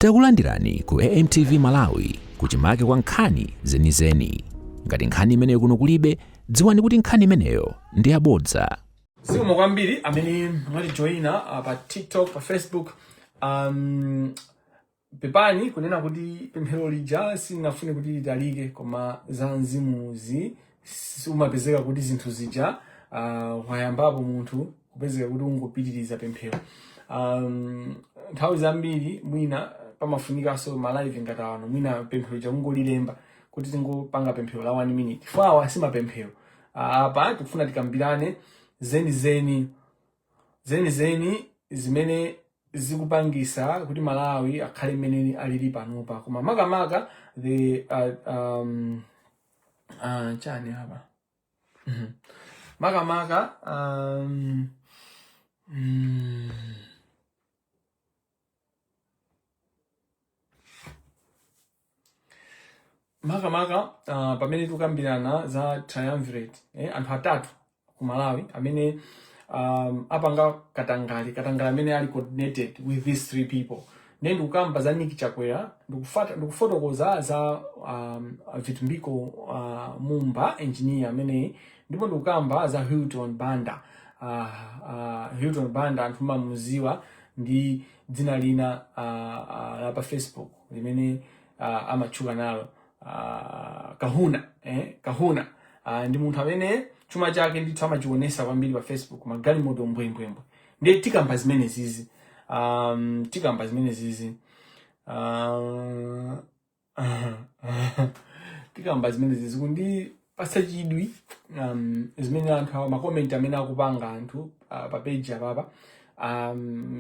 Takulandirani ku AMTV Malawi kuchimake kwa nkhani zenizeni. Ngati nkhani imeneyo kuno kulibe, dziwani kuti nkhani imeneyo ndi yabodza. Siku kwambiri amene mwati joina pa TikTok, pa Facebook, pepani kunena kuti pemphero lija sinafune kuti litalike, koma za mzimuzi umapezeka kuti zinthu zija wayambapo munthu kupezeka kuti ungopitiriza pemphero. Nthawi zambiri mwina pamafunikaso ma live ngati ano, mwina pemphero lija ungolilemba kuti tingopanga pemphero la 1 minute. Fawa simapemphero. Apa tikufuna tikambirane zeni zimene zikupangisa kuti Malawi akhale mmene alili panopa. Koma makamaka the chani hapa makamaka pamene tukambirana za triumvirate, anthu atatu ku Malawi amene apanga katangale amene ali coordinated with these 3 people. Then ndikukamba za Chakwera, ndikufotokoza za Vitu Mumba engineer amene, ndipo ndikukamba za Hilton Banda. Hilton Banda anthu mamuziwa ndi dzina lina la pa Facebook limene amatchuka nalo Kahuna. Ndi munthu amene chuma chake ndithu amachionesa kwambiri pa Facebook, magalimoto mbwembwembwe. Ndiye tikamba zimene zizi. Tikamba zimene zizi kundi pasachidwi zimene anthu makomenti amene akupanga anthu pa page apapa.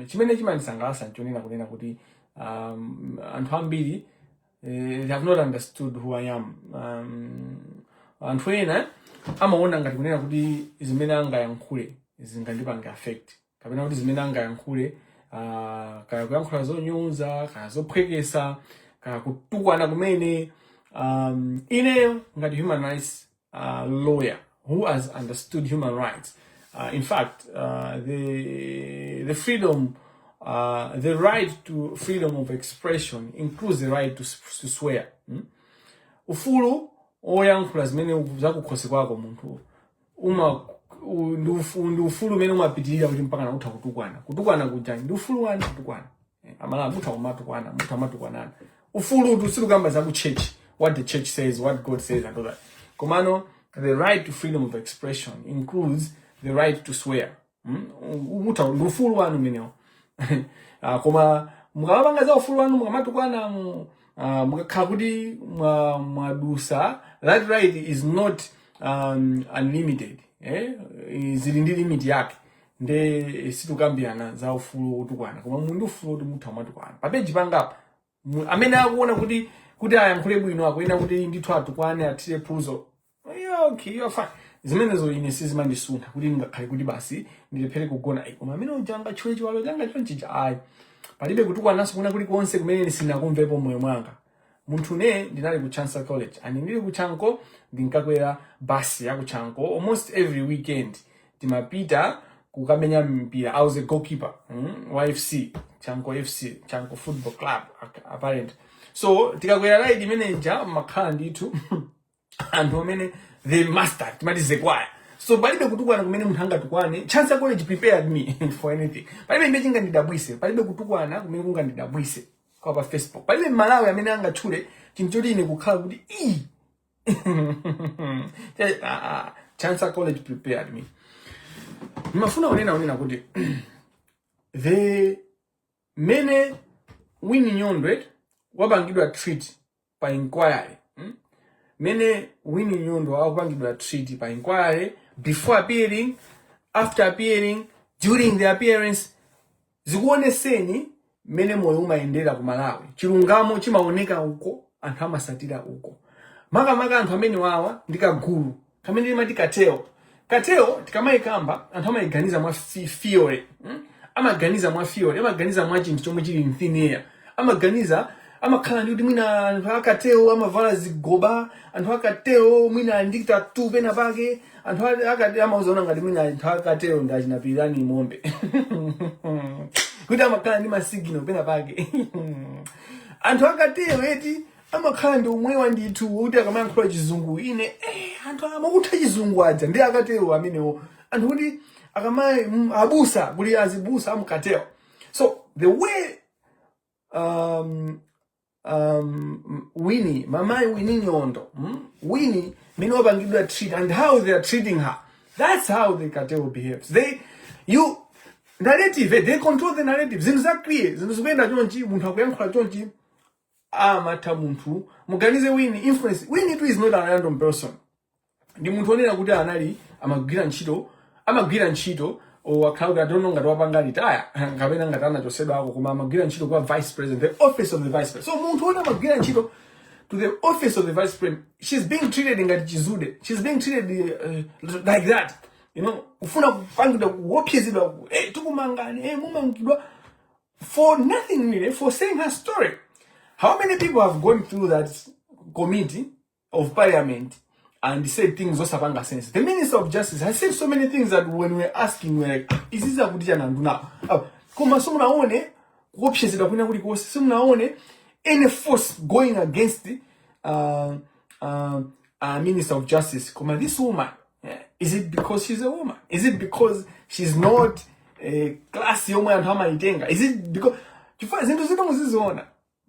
Chimene chimandisangalatsa nchonena kunena kuti anthu ambiri they have not understood who I am. Anthu ena amaona ngati kunena kuti zimene angayankhule zingandipanga affect, kapena kuti zimene angayankhule kaya kuyankhula zonyunza, kaya zophwekesa, kaya kutukwana kumene. Ineyo ngati human rights lawyer who has understood human rights, in fact the freedom, the right to freedom of expression includes the right to swear. Ufulu oyankhula zimene zakukhosi kwako munthu ndi ufulu umene umapitirira kuti mpaka na utha kutukwana kujani ndi ufulu wani kutukwana. Amala mutha kumatukwana, mutha matukwanana. Ufulu usilikamba za ku church, what the church says, what God says and all that. Komano the right to freedom of expression includes the right to swear. Mutha ndi ufulu wanu umenewo. Koma mukapanga za ufulu wanu mukamatukwana mukakhala kuti mwadusa, that right is not unlimited. Zili ndi limit yake. Nde situkambirana za ufulu utukwana, koma mundu ufulu kuti mutha matukwana. Papeji pangapa amene akuona kuti ayankhule bwino, akuena kuti ndithu atukwane atire phuzo, okay, you're fine. Zimenezo ine sizimandisuntha kuti ngakhale kuti basi ndilephere kugona. Koma amene ujanga chwechi walo janga chonchija ayi. Palibe kutukwananso kuna kuli konse kumene sinakumvepo moyo mwanga. Munthu ne ndinali ku Chancellor College, and ndili ku Chanko ndinkakwera basi ya ku Chanko almost every weekend. Timapita kukamenya mpira. I was a goalkeeper wa FC, Chanko FC, Chanko Football Club apparent. So tikakwera ride manager makhala ndithu anthu amene the master timati zekwaya. So palibe kutukwana kumene munthu angatukwane. Chancellor College prepared me for anything. Palibe imene chingandidabwise, palibe kutukwana kumene kungandidabwise kwa pa Facebook. Palibe Malawi amene angatchule chinthu choti ine kukhala kuti Chancellor College prepared me. Nimafuna unena kuti the mene Winnie Nyondo wapangidwa treat pa inquiry. Mene Winnie Nyondo wapangidwa treat pa inquiry, before appearing, after appearing, during the appearance, zikuoneseni mene moyo umayendera ku Malawi. Chilungamo chimaoneka uko, anthu amasatira uko. Makamaka anthu amene wawa ndikagulu kamene limati kateo. Kateo tikamayikamba anthu amayiganiza mwa fiore. Amaganiza mwa fiore, amaganiza mwa chinthu chomwe chili in thin air. Amakhala ndi kuti mwina anthu akateo amavala zigoba, anthu akateo mwina ndi tattoo pena pake, anthu akateo amauzona ngati mwina anthu akateo ndi achinapirani mombe. kuti amakhala ndi masigino pena pake. Anthu akatero eti amakhala ndi umwewa ndithu kuti akamayankhula chizungu ine anthu amakutha chizungu aja ndi akatero amenewo anthu kuti akamaye abusa kuti azibusa amukatero. So the way Winnie, Mama Winnie Nyondo, Winnie, Minobangidwa treat and how they are treating her. That's how the cartel behaves. Narrative, they control the narrative. Exactly. Zinuzubenda jonji, muntu akuyankhula jonji, amata muntu, muganize Winnie, influence. Winnie too is not a random person. Ndi muntu onena kuti anali, amagwira ntchito, o akauga dono ngati wapanga retire ngapena ngati anachosedwa ako koma amagwira ntchito kwa vice president, the office of the vice president. So muntu ona amagwira ntchito to the office of the vice president, she's being treated ngati chizude, she's being treated like that, you know, ufuna kupangidwa kuopsezedwa tukumangani mumangidwa for nothing really, for saying her story. How many people have gone through that committee of parliament and said things also have sense? The Minister of Justice has said so many things that when we're asking, we're like, is this a good now? Kuma sumuna one, kuopsezedwa kuna kuli kosi, sumuna one, any force going against the Minister of Justice. Kuma this woman, is it because she's a woman? Is it because she's not a classy woman and hama itenga? Is it because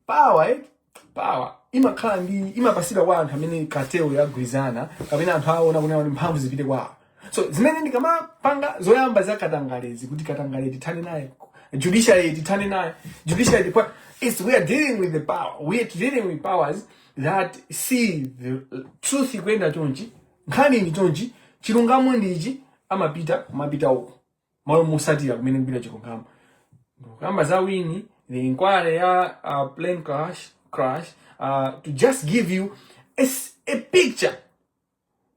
power, power. Ima pasida wanthu amene kateo ya gwizana kapena anthu aona kuna mphamvu zipite kwawo. So zimene ndi kama panga zoyamba za katangalezi kuti katangalezi tithane naye, judiciary tithane naye, judiciary we are dealing with the power. We are dealing with powers that see the truth ikwenda chonchi, nkhani ndi chonchi, chilungamo ndichi, amapita uko. Malo musatira kumene mbira chilungamo. Kamba za Winnie, the inquiry ya plane crash, to just give you a picture.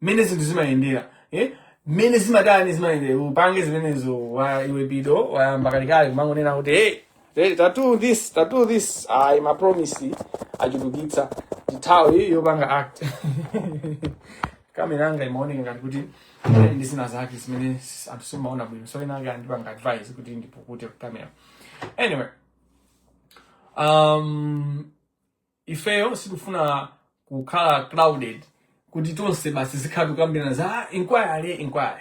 Mene zintu zimayendera. Mene zimayendera. Upange zimenezo wa iwe bido, wa mbakalikali, kumango nena kuti, hey, tattoo this, I'm a promise, ajulugitsa, jitawi, yobanga act. Kame nanga imaone ngati kuti, ndisina zaki, simene, antusuma ona bwino. So inanga ndibanga advice, kuti ndipukute kamera. Anyway, ifeyo sikufuna kukhala crowded kuti tonse basi zikhatu kambirana za inquiry.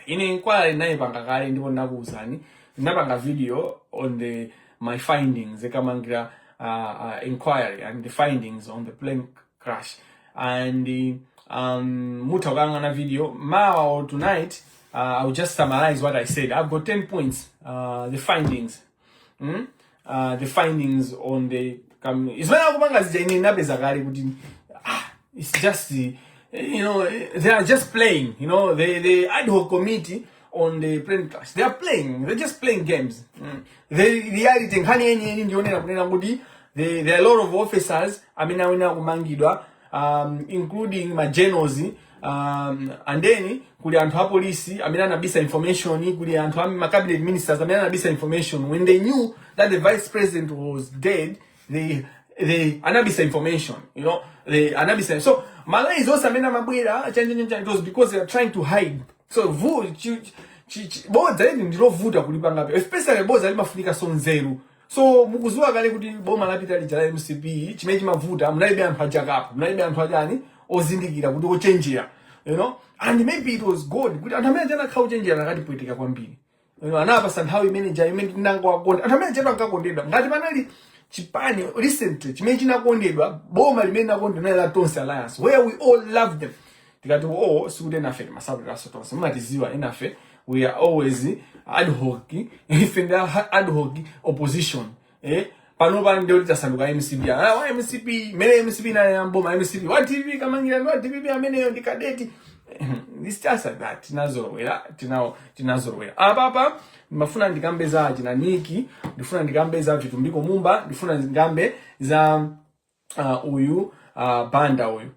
Ine inquiry nayi panga kale ndipo nakuuzani, ndinapanga video on my findings, the Kamangila inquiry and the findings on the plane crash, and mutakanga na video or tonight. I'll just summarize what I said. I've got 10 points. The findings on the it's just they are just playing, the ad hoc committee on the plane crash, they're just playing games. The reality there are a lot of officers including my generals, and then kuli anthu a police nabisa information, kuli anthu cabinet ministers nabisa information when they knew that the vice president was dead. They anabisa information, they anabisa. So Malay is also it was because they are trying to hide. So especially boza limafunika sonzeru. So mukuzua kale kuti boma lapita lijala MCP chimeji mavuta mnaibe anthu ajakapo, mnaibe anthu ajani ozindikira kuti ochenjera, and maybe it was good kuti anthu amene jana kauchenjera nakati poitika kwambiri. Anapa santhawi manager imene ndinango wakonda anthu amene jana akakondedwa ngati panali chipani recently chimene chinakondedwa boma limene nakondedwa la Tonse Alliance, where we all love them. Tikati sude nafe masabu raso tonse matiziwa enafe, we are always ad hoc, ad hoc opposition. Panoba ndio litasanduka MCP. MCP, mele MCP na yamboma MCP. What TV Kamangila, what TV amene yo ndikadeti. This just like that. Tinazorwera. Papa, mafuna ndikambe za jina Niki, ndifuna ndikambe za Vitu Mumba, ndifuna ndikambe za uyu Banda uyu,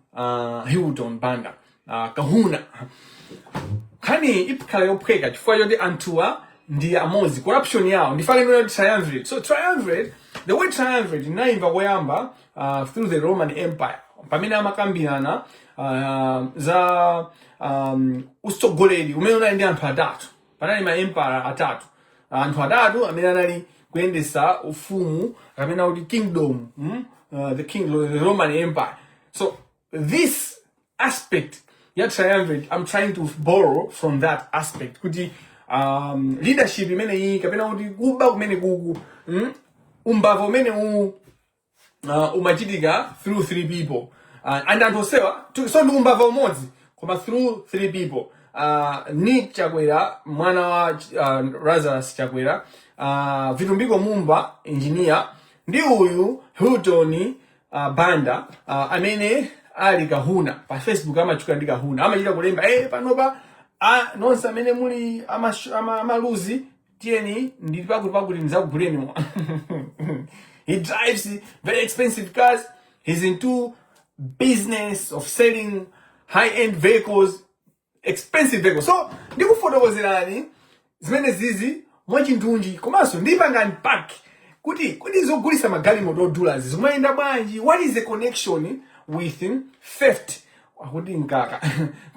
Hilton Banda, Kahuna. Kani ipikala yopweka, chifua yote antua ndi amozi, corruption yao, ndifale nyo triumvirate. So triumvirate, the word triumvirate, inaimba kuyamba through the Roman Empire. Pamina makambirana za ustogoleli umeona ndi anthu atatu. Panali ma empire atatu. Anthu atatu amene anali kuendesa ufumu kapena kuti kingdom, the Roman Empire. So this aspect ya triumvirate, I'm trying to borrow from that aspect kuti leadership imene iyi kapena kuti kuba kumene kuku umbava umene umachitika through 3 people, and anthu osewa so ndi umbava umodzi koma through 3 people. Nick Chakwera, mwana wa Lazarus Chakwera, Vitu Mumba engineer, ndi uyu Hilton Banda, amene ali kahuna pa Facebook, amachuka ndi kahuna, amachita kulemba panopa nonse amene muli amaluzi tieni ndi pakuti nizakuguleni mwa. He drives very expensive cars. He's into business of selling high-end vehicles, expensive vehicles. So ndikufotokozerani zimene zizi mwachindunji komanso ndipanga unpack kuti zogulisa magalimoto odula zimayenda bwanji. What is the connection with theft? Akuti nkaka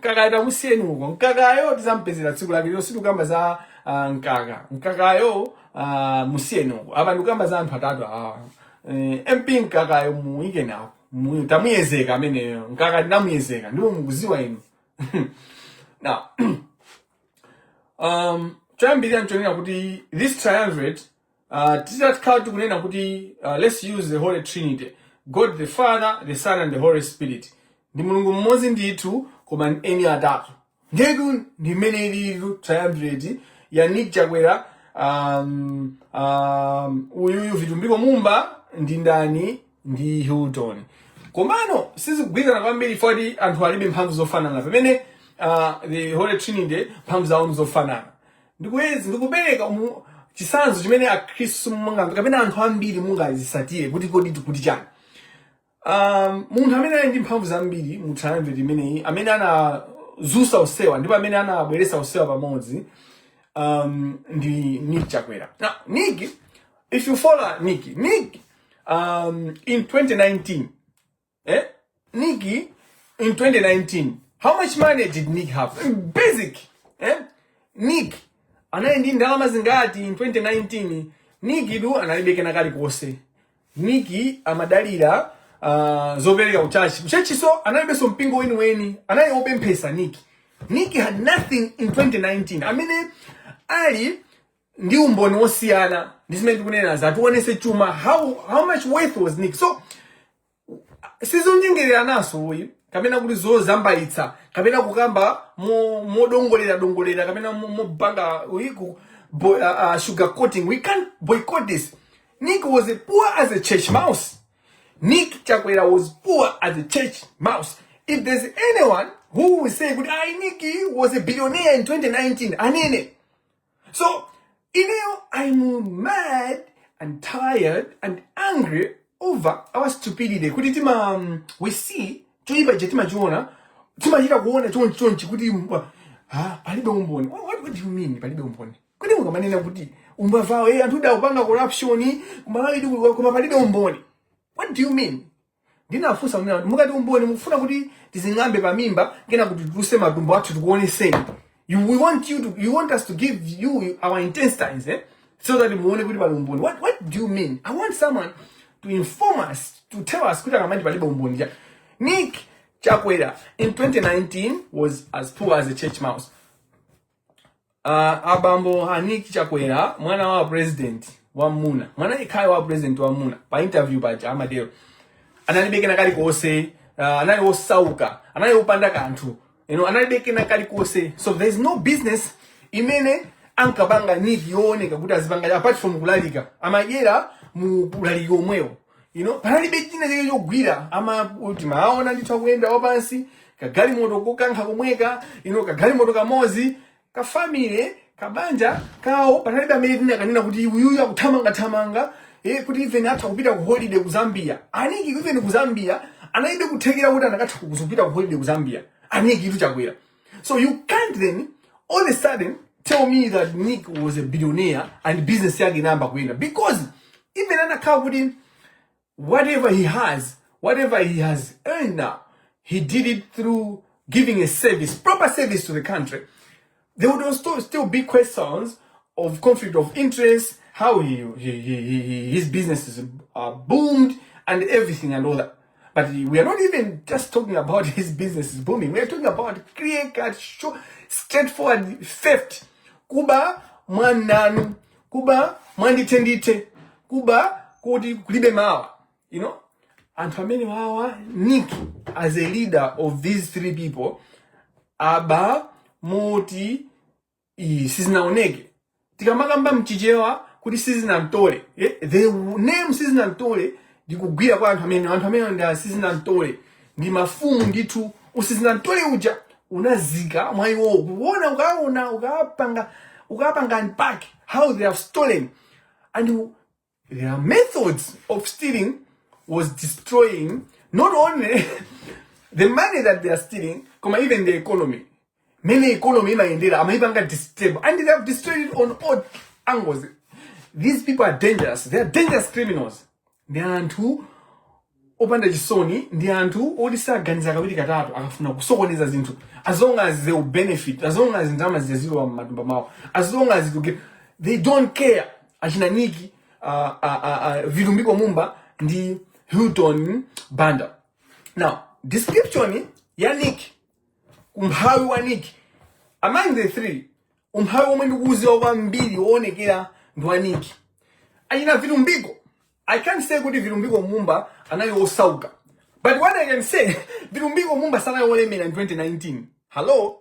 atamusiyeni uko, nkakayo tizampezera tsiku lake lero, situkamba za nkakayo musiyeni uko, apa ndikamba za anthu atatu MP nkakayo muike nawo tamuyezeka ameneyo, nkaka tinamuyezeka ndipo mukuziwa inu. Now choyambirira nchonena kuti this triumvirate titakhala tikunena kuti let's use the Holy Trinity, God the Father, the Son and the Holy Spirit. Ndi mulungu mmodzi ndithu koma eni atatu. Ndeku ndi mmene ili triumvirate ya Nick Chakwera, uyu Vitu Mumba ndi ndani ndi Hilton. Komano sizikugwirizana kwambiri foti anthu alibe mphamvu zofanana pamene the Holy Trinity mphamvu zawo zofanana. Ndikubereka chisanzo chimene akhristu kapena anthu ambiri mungazisatire kuti kodi tikuti chani. Munthu amene ali ndi mphamvu zambiri mu triumvirate imeneyi, amene anazusa usewa ndipo amene anabweresa usewa pamodzi, ndi Nick Chakwera. Now Nick, if you follow Nick in 2019, Nick in 2019, how much money did Nick have? Basic, Nick anayendi ndalama zingati in 2019? Nick du analibekena kali kose. Nick amadalira zobereka uchachi so analibeso mpingo weni anayobe mpesa. Nick had nothing in 2019. Amene ali ndi umboni wosiyana ndizimene tikunena zatu onese chuma. How much worth was Nick? So sizonyengerera naso uyu kapena kuti zozambalitsa kapena kukamba modongolera kapena mobanga uyiku sugar coating. We can't boycott this. Nick was poor as a church mouse. Nick Chakwera was poor as a church mouse. If there's anyone who will say, Nick was a billionaire in 2019, anene. So, I'm mad and tired and angry over our stupidity. We see, what do you mean? What do you mean? Ndinafusa mukati umboni mufuna kuti tizingambe pamimba ngena kuti tuse madumbo athu tikuoneseni. We want us to give you our intestines, so that muone kuti pali umboni. What do you mean? I want someone to inform us, to tell us kuti akamandi palibe umboni. Nick Chakwera in 2019 was as poor as a church mouse. Abambo Nick Chakwera, mwana wa president wa Muna, mwana ikhaya wa president wa Muna, pa interview pa Amadeo, analibekena kali kose, analosauka, analopanda kanthu, analibekena kali kose. So there's no business imene ankabanga Nick yooneka kuti azibanga apart from kulalika, amayera mu kulalika omwewo. Panalibe china chake chogwira, ultima aona ndithu kuyenda wapansi, kagali moto kokankha komweka, kagali moto kamozi, ka family, kabanja kawo panalibe amene tinakanena kuti uyuya kuthamanga kuti even atha kupita ku holiday ku Zambia. Aniki even ku Zambia anaibe kuthekera kuti anakatha kupita ku holiday ku Zambia. Aniki Chakwera. So you can't then all of a sudden tell me that Nick was a billionaire and business yake namba kuenda, because even anakha kuti whatever he has earned now, he did it through giving a service, proper service to the country. There would also still be questions of conflict of interest, how his businesses boomed and everything and all that. But we are not even just talking about his business is booming. We are talking about clear-cut, straightforward theft. Kuba mwananu, kuba mwanditendite, kuba kuti kulibe mawa. You know? And for many wawa, Nick, as a leader of these three people, aba moti sizinaoneke. Tikamagamba mchichewa kuti sizinamtole. The name sizinamtole ndikugwira kwa anthu amene ndi sizinamtole. Ndi mafumu ndithu usizinamtole uja unazika mwayiwo kuona ukapanga unpack how they have stolen. And their methods of stealing was destroying not only the money that they are stealing, even the economy. Many economy are disturbed, and they have destroyed it on all angles. These people are dangerous. They are dangerous criminals. They are who open the Sony, they are who odisa ganza kawili katatu akafuna kusokoneza zinthu. As long as they will benefit, as long as ndama ziziro matumba mao, as long as it get, they don't care. Achina Niki, Vitu Mumba ndi Hilton Banda. Now, description ya Nick, umhawi wa Nick, among the three, umhawi wa mwenduguzi wa mbili onekera ndwa Nick. Ayina Vitu Mumba. I can't say kuti Vitu Mumba anayo osauka. But what I can say, Vitu Mumba sana yolemera in 2019. Hello?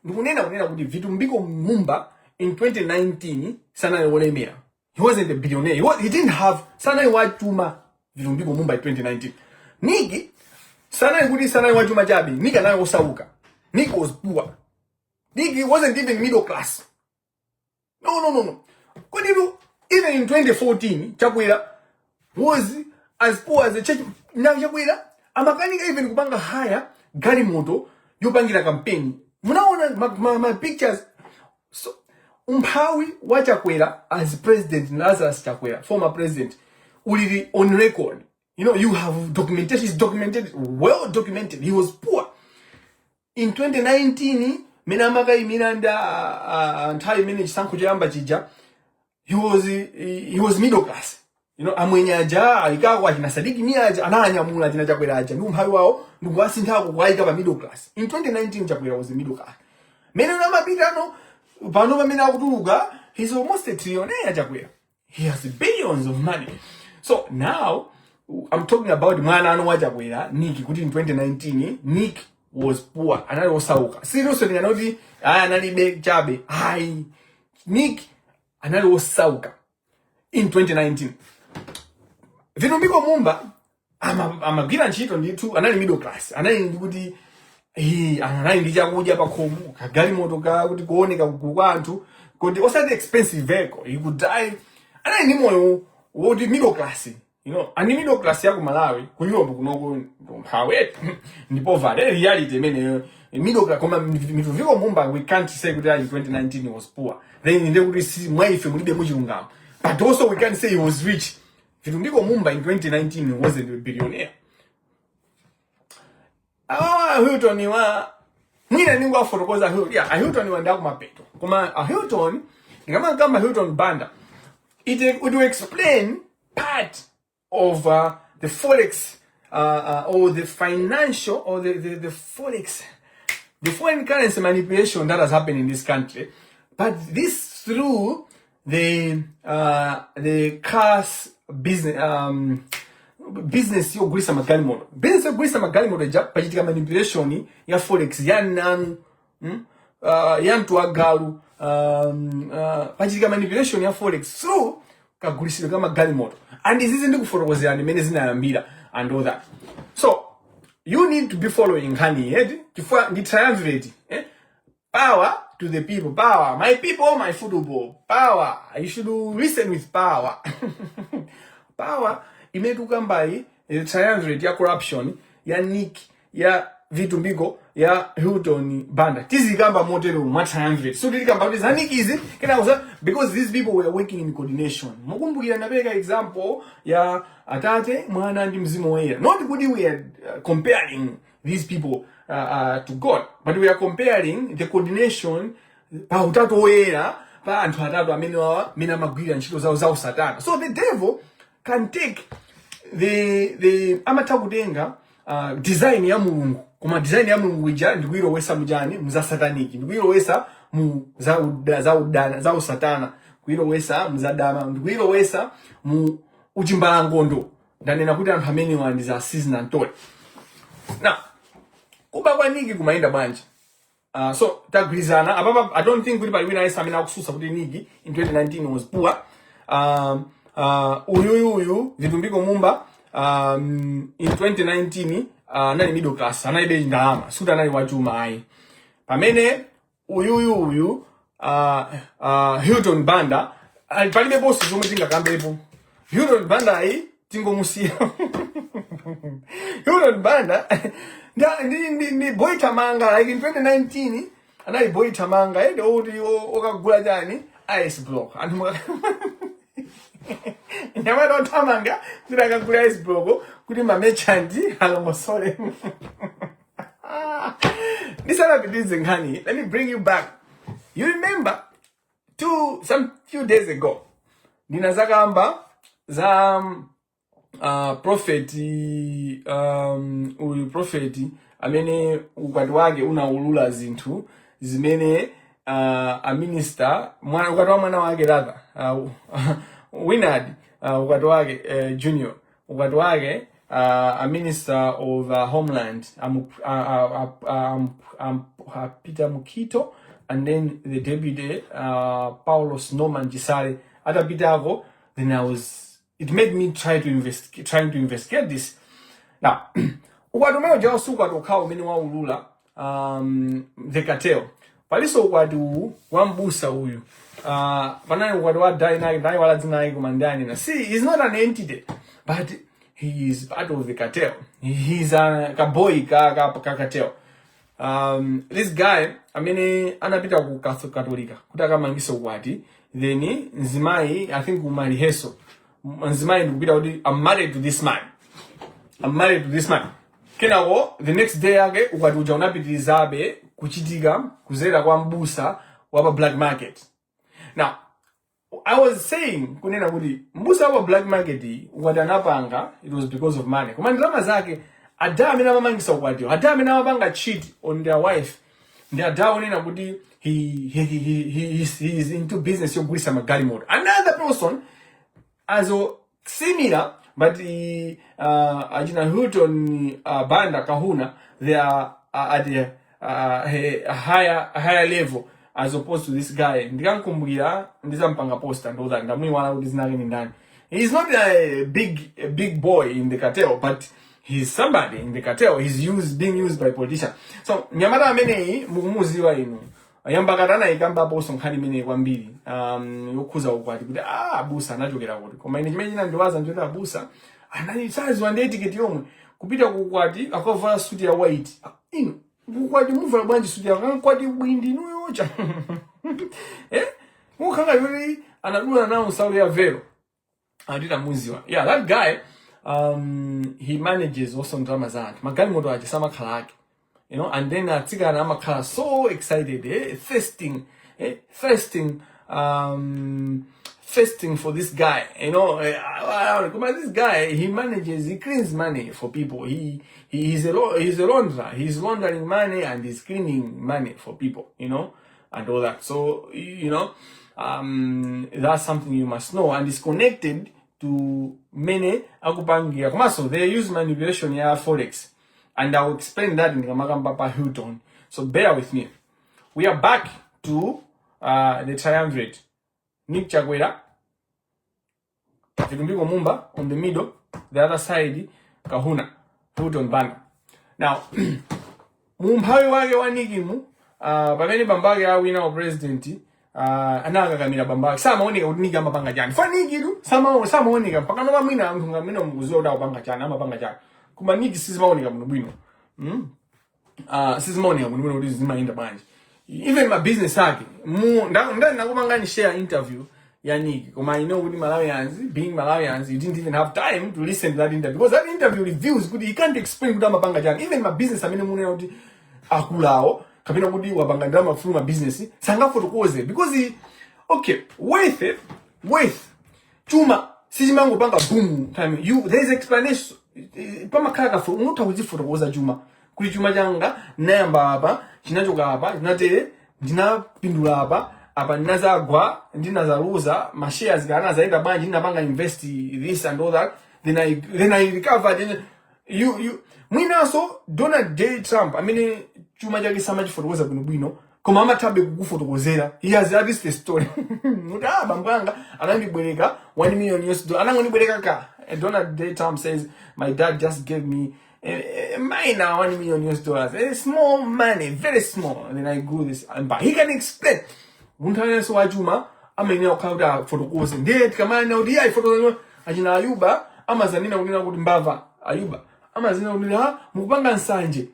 Ndikunena kuti Vitu Mumba in 2019 sana yolemera. He wasn't a billionaire. He didn't have sana iwachuma Vitu Mumba in 2019. Niki sana kuti sana iwachuma jabi. Niki anayo osauka. Niki was poor. Niki wasn't even middle class. No. Even in 2014, Chakwera was as poor as a church. Now Chakwera, amakanika even kupanga higher gari moto yopangira campaign. Munaona my pictures. So umphawi wa Chakwera as president, Lazarus Chakwera, former president, ulili on record. You know, you have documentation. It's documented, well documented. He was poor. In 2019, Menamaka Imiranda entire manage Sankujamba Jija. He was middle class. You know, amwenyaja ikawa kina Sadiki miaja ananya mula jina Chakwera aja. Numhawi wao nduwasinta kwa ikawa middle class. In 2019 Chakwera was a middle class. Meno nama pitano panova mena kutuga, he's almost a trillionaire Chakwera. He has billions of money. So now I'm talking about mwana anu wa Chakwera, Nick, kuti in 2019 Nick was poor, anali osauka. Seriously nganoti analibe chabe. Nick anali osauka in 2019. Vitu Mumba amagwira ntchito ndithu anali middle class. Anali ndikuti anali ndi chakudya pa khomo, kagali moto ka kuti kuoneka kwa anthu, kuti osati expensive vehicle. He could drive. Anali ndi moyo woti middle class. You know, ani middle class ya ku Malawi, ku Europe kunoko hawe ndipo vale reality mene middle class koma Vitu Mumba we can't say kuti in 2019 he was poor. Then in the kuti mwaife mulibe muchilungamo. But also we can't say he was rich. Vitu Mumba in 2019 he wasn't a billionaire. Hilton wa mwina ningu wa fotokoza Hilton. Yeah, Hilton wa ndaku mapeto. Kuma Hilton, kama Hilton Banda, it will explain part of the Forex or the financial or the Forex, the foreign currency manipulation that has happened in this country, but this through the cars business yo gwisa magali moto. Business yo gwisa magali moto ja pachitika manipulation ya Forex ya nanu ya mtu agalu pachitika manipulation ya Forex through kagulisiro kama magali moto. And this isn't kufotokozera mene zinayambira and all that. So you need to be following honey, kifua ndi triumvirate, power to the people, power, my people, my football, power. You should listen with power. Power imetuka mbai triumvirate ya corruption ya Nick ya Vitu Mumba ya Hilton Banda. Tizi kamba modelo ma triumvirate. So dili kamba this Nick is because these people were working in coordination. Mukumbukira nabeka example ya atate mwana ndi mzimu woyera. Not good we are comparing these people to God, but we are comparing the coordination pa utatu woyera pa anthu atatu amene wawa mina magwira ntchito zawo za usatana. So the devil can take the amatha kutenga design ya mulungu, koma design ya mulungu ija ndikuyilowesa mujani muza sataniki, ndikuyilowesa mu za usatana, kuyilowesa muzadama, ndikuyilowesa mu uchimbalangondo. Ndanena kuti anthu amene wandi za season antole. Now, kuba kwa Nigi kumaenda bwanji. So tagrizana ababa, I don't think kuti pali wina yesa amene akususa kuti Nigi in 2019 was poor. Uyu Vitu Mumba in 2019 anali middle class, anali bei ndalama, suta anali wachuma ayi. Pamene uyu Hilton Banda palibe boss zomwe tingakambepo. Hilton Banda ayi tingomusiya. Hilton Banda ndi boy tamanga, like in 2019 anali boy tamanga ende okagula jani ice block anthu nyamata tamanga kuti akagula ice block kuti ma merchant alomosole. Ndisanapidize nkhani, let me bring you back. You remember some few days ago ndinazakamba za prophet amene ukwati wake unaulula zinthu zimene a minister ukwati wa mwana wake rather Winnie ukwati wake junior ukwati wake a minister of homeland Peter Mukito, and then the deputy Paulos Norman Gisare atapitako. Then it made me trying to investigate this. Now, ukwati uja usuka tokhawo umene waulula the cartel. Paliso ukwati wambusa uyu. Panani ukwati wa dai wala dzinayi kumandani na. See, he's not an entity, but he is part of the cartel. He's a boy ka cartel. This guy, amene anapita ku Katolika kutaka mangisa ukwati, then nzimayi I think umaliheso. Nzimayi ndikupita kuti I'm married to this man. Kenako the next day yake ukwati uja unapitirizabe kuchitika kuzera kwa mbusa wapa black market. Now, I was saying kunena kuti mbusa wapa black market ukwati anapanga, it was because of money. Koma ndalama zake ada amene amamangisa ukwati, ada amene amapanga cheat on their wife. Ndi ada onena kuti he is into business yogulisa magalimoto. Another person as similar, but ajina Hilton Banda kahuna, they are at a higher level as opposed to this guy. Ndikankumbukira ndizampanga post and all that. Ndamwi wala kuti zinake ni ndani. He's not a big boy in the cartel, but he's somebody in the cartel. He's being used by politicians. So nyamata ameneyi mukumuziwa inu. Yambakatana ikamba poso nkhani imene kwambiri yokuza ukwati kuti abusa anachokera kuti. Koma ine chimene ndiwaza njota abusa anali size wande ticket yomwe kupita kukwati akavala suit ya white. Ino kukwati muvala bwanji suit ya kwati bwindi noyocha. Mukanga yuri anadula nawo nsalu ya vero. Andita muziwa. Yeah, that guy he manages also drama zantu. Magali moto aje sama khalake. You know, and then Tigana Makara so excited, thirsting for this guy. You know, this guy, he manages, he cleans money for people. He's a launderer. He's laundering money and he's cleaning money for people, you know, and all that. So, you know, that's something you must know. And it's connected to many akupangia. So they use manipulation here, Forex. And I will explain that in Kamangila Hilton. So bear with me. We are back to the triumvirate. Nick Chakwera, Vitu Mumba on the middle, the other side, Kahuna, Hilton Banda. Now, Mumbai wage wanigimu, pamene bambage ya winner of president, anaga kamila bambage. Sama onika uniga mapanga jani. Fanigiru, sama onika. Pakano mamina mtungamino mguzoda upanga jani, ama panga jani. Kuma niki sisi maonika mnubino. Sisi maonika mnubino udi zima inda banji. Even my business haki. Ndani nakumangani share interview ya Niki. Kuma I know Malawians, being Malawians, you didn't even have time to listen to that interview. Because that interview reveals good. You can't explain kuda mapanga jani. Even my business, amine mune udi akulao. Kapina kudi wabanga drama through my business. Sanga for the cause. Because Okay, with chuma sijimango panga boom time there's explanation pama kaka fu unuta kuzifotokoza chuma kuli chuma changa nayamba apa chinachoka apa chinate ndinapindula apa ndinazagwa ndinazaluza ma shares kana zaenda banje ndinapanga invest this and all that then I recover then you mwinaso Donald J Trump chuma chake samachifotokoza bwino koma amatabe kukufotokozera he has at least a story mutaba mbanga anandibwereka $1 million anangondibwereka ka Donald J Trump says my dad just gave me a minor $1 million, a small money, very small, and then I grew this empire. He can explain. Muntane so wajuma amenya ukauda fotokoze ndiye kama na udia fotokoze ajina Ayuba amazanina unina kuti mbava Ayuba amazina unina mukupanga nsanje.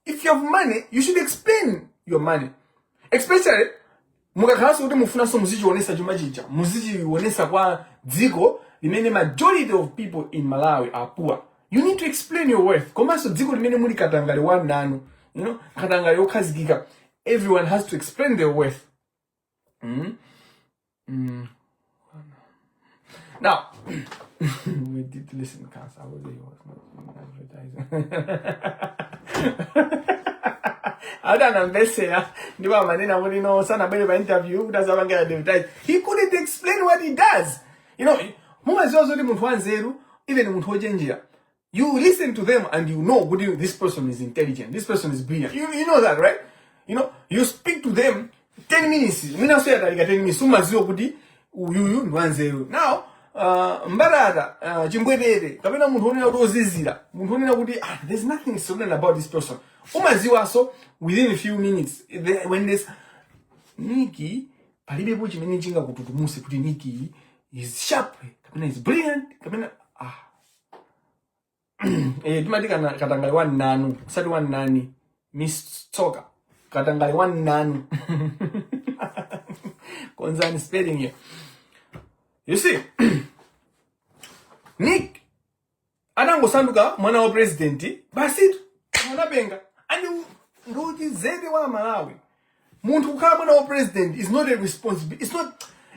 If you have money you should explain your money, especially mukakhaso kuti mufuna so muzichionesa chuma chicha muzichionesa kwa dziko limene majority of people in Malawi are poor. You need to explain your worth. Komanso dziko limene muli katangale wananu, you know, katangale yokhazikika. Everyone has to explain their worth. Now, we did listen, cause I was Adana Mbese, Niba Manina Wino, Sana Beba interview, does Avanga. He couldn't explain what he does. You know, who has also the even Muthojenjia. You listen to them and you know this person is intelligent, this person is brilliant. You know that, right? You know, you speak to them 10 minutes. Mina say that 10 minutes. Suma zio kudi uyu 1-0. Now, Mbarada, Jimbwedede, Kabina Muthonina Rozizira. Muthonina kudi there's nothing stolen about this person. Umaziwa so within a few minutes. When there's Nikki, palibe bochi meni jinga kututumusi kuti Nikki is sharp. Kabina is brilliant. Kabina Dimatika katangale nanu, sati nani, Miss Toka, katangale nanu. Concern spelling here. You see, Nick, anango sanduka mwana wa presidenti, basi mwana benga. And nduti zede wa Malawi. Muntu kukhala mwana wa president is not a responsibility.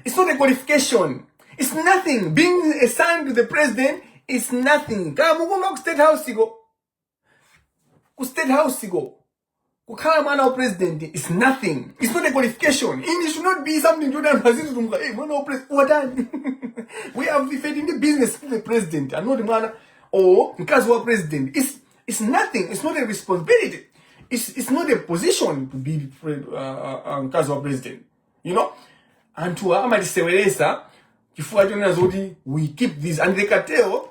It's not a qualification. It's nothing. Being a son to the president is nothing. Kama mugonga ku state house go. Ku state house go. Kukhala mwana wa president is nothing. It's not a qualification. It should not be something to done. Hey, mwana wa president. What done? We have fed in the business to the president. And not the mwana or mkazi wa president. It's nothing. It's not a responsibility. It's not a position to be mkazi wa president. You know? And to amadiseweresa kifua chona zoti we keep this and the cartel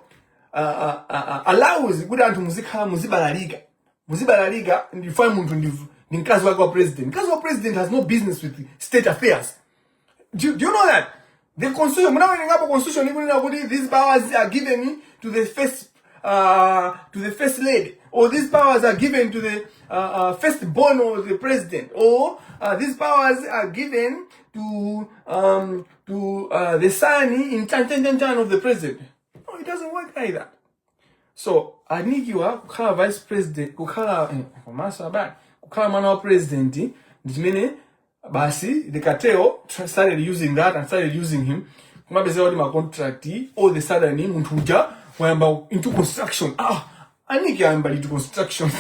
allows good antu muzibalalika and you find muntu ndi mkazi wake wa president. Mkazi wa president has no business with state affairs. Do you know that? The constitution, mnawenengapo constitution even now these powers are given to the first lady, or these powers are given to the firstborn of the president, or these powers are given to the son in chan of the president. No, it doesn't work like that. So anikiwa kukhala vice president, kukhala mwana wa president, ndimene basi the cartel started using that and started using him. Kumabeze wali ma contract all the sudden muntu uja wayamba into construction. Aniki yamba into construction.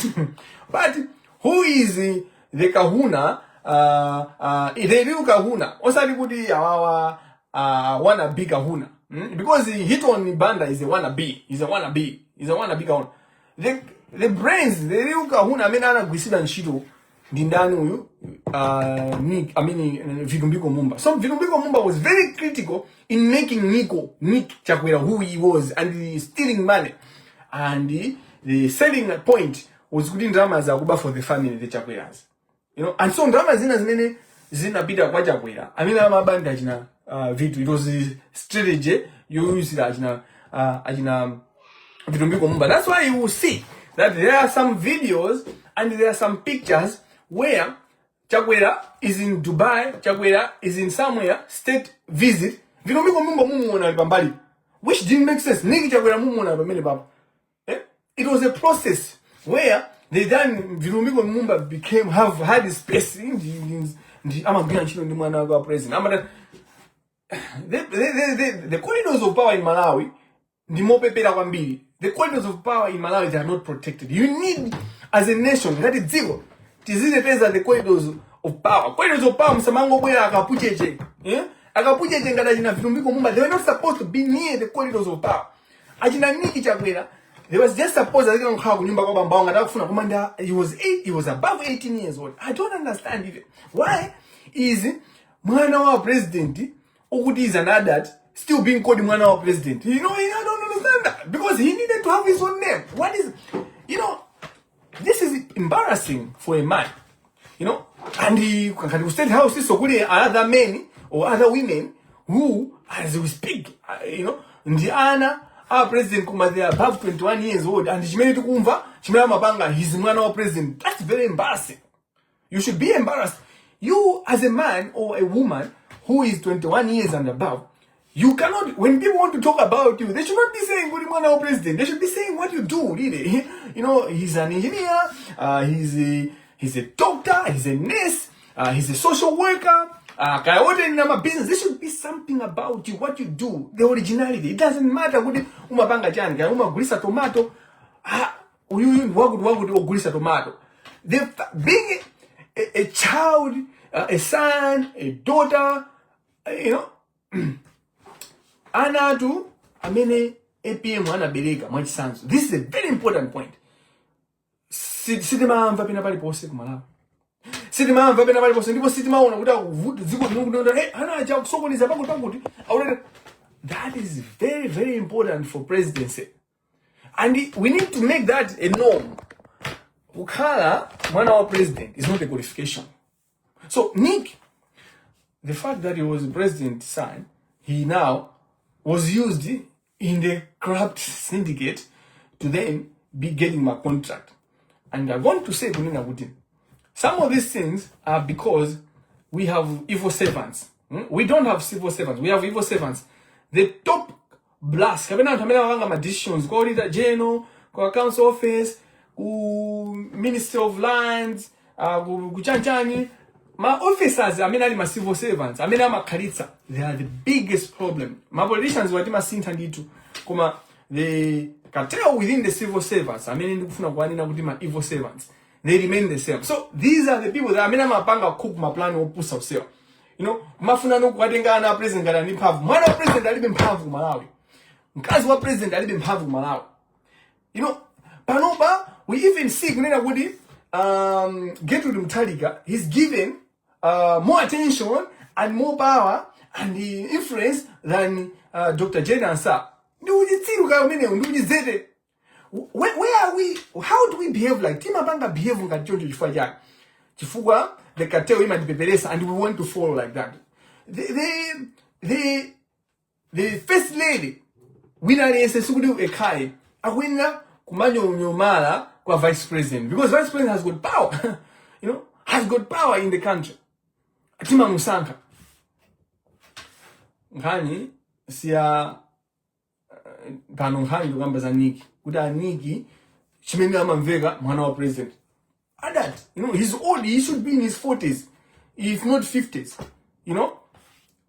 But who is the kahuna? The real kahuna. Osali kudi awawa wanna be kahuna. Because Hilton Banda is a wannabe. He's a wannabe kahuna. The brains, the real kahuna amenana gwisida nshito ndindani uyu Vitu Mumba. So Vitu Mumba was very critical in making Nick Chakwera who he was and stealing money. And the selling point was good in drama za kuba for the family, the Chakweras. You know, and so drama zina bida kwa Chakwera. Mabanda ajina Vitu. It was a strategy you use ajina Vitu Mumba. That's why you will see that there are some videos and there are some pictures where Chakwera is in Dubai, Chakwera is in somewhere, state visit. Vitu Mumba mumuona alipambali. Which didn't make sense. Niki Chakwera mumuona alipambali baba. It was a process where they then Vitu Mumba had space in ndi amagwira ntchito ndi mwana wa president. The corridors of power in Malawi ndi mopepera kwambiri. The corridors of power in Malawi, they are not protected. You need, as a nation, ngati dziko tiziteteza the corridors of power. Corridors of power msamango bwera akapucheche. Akapucheche ngati achina Vitu Mumba, they were not supposed to be near the corridors of power. Achina Niki Chakwera, they was just supposed to have kunyumba kwa bambao ngata kufuna komanda. He was above 18 years old. I don't understand even why is mwana wa president ukuthi is an adult still being called mwana wa president. I don't understand that, because he needed to have his own name. What is, this is embarrassing for a man, and he can state house is so good other men or other women who, as we speak, Ndiana, our president, they are above 21 years old, and Jimmy Tukumva, Chimera Mabanga, he's mwana wa president. That's very embarrassing. You should be embarrassed. You, as a man or a woman who is 21 years and above, you cannot, when people want to talk about you, they should not be saying good mwana wa president. They should be saying what you do, really. He's an engineer, he's a doctor, he's a nurse, he's a social worker, business. There should be something about you, what you do, the originality. It doesn't matter what umabanga jani, umagulisa tomato, wagulisa tomato. Being a child, a son, a daughter, anatu amene APM anabereka mwachisanzo. This is a very important point. Sitimamva pena pali pose kumalawa. Sitimamva pena pali pose ndipo sitimaona kuti dziko lino ana acha kusokoniza pakuti aurere. That is very, very important for presidency. And we need to make that a norm. Ukhala mwana wa president is not a qualification. So Nick, the fact that he was the president's son, he now was used in the corrupt syndicate to then be getting my contract. And I want to say, some of these things are because we have evil servants. We don't have civil servants. We have evil servants. The top blast, my decisions, go to the general, go council office, Ministry of Lands, kuchanchani. My officers, my civil servants, my kalitsa, they are the biggest problem. My politicians were the cartel within the civil servants, my evil servants. They remain the same. So these are the people that mapanga cook my plan or push out. Mafuna no kwadenga na president ngala ni mpavu. Mwana president alibe mpavu Malawi. Mkazi wa president alibe mpavu Malawi. Panoba, we even see kunena kuti Gertrude Mutharika, he's given more attention and more power and the influence than Dr. Jane Ansah. Where are we? How do we behave like Timabanga behave in Kajonjo Chifajak? Chifugwa, the cartel women and we want to follow like that. The first lady, Winnie Nyondo Ekai, a winner, Kumanyo Nyomala, kwa vice president. Because vice president has got power. Has got power in the country. Atima Musanka. Ngani, siya, pano ngani lugamba za Niki. Kuda Niki, chimenda mamvega, mwana wa president. Adult, he's old, he should be in his 40s, if not 50s.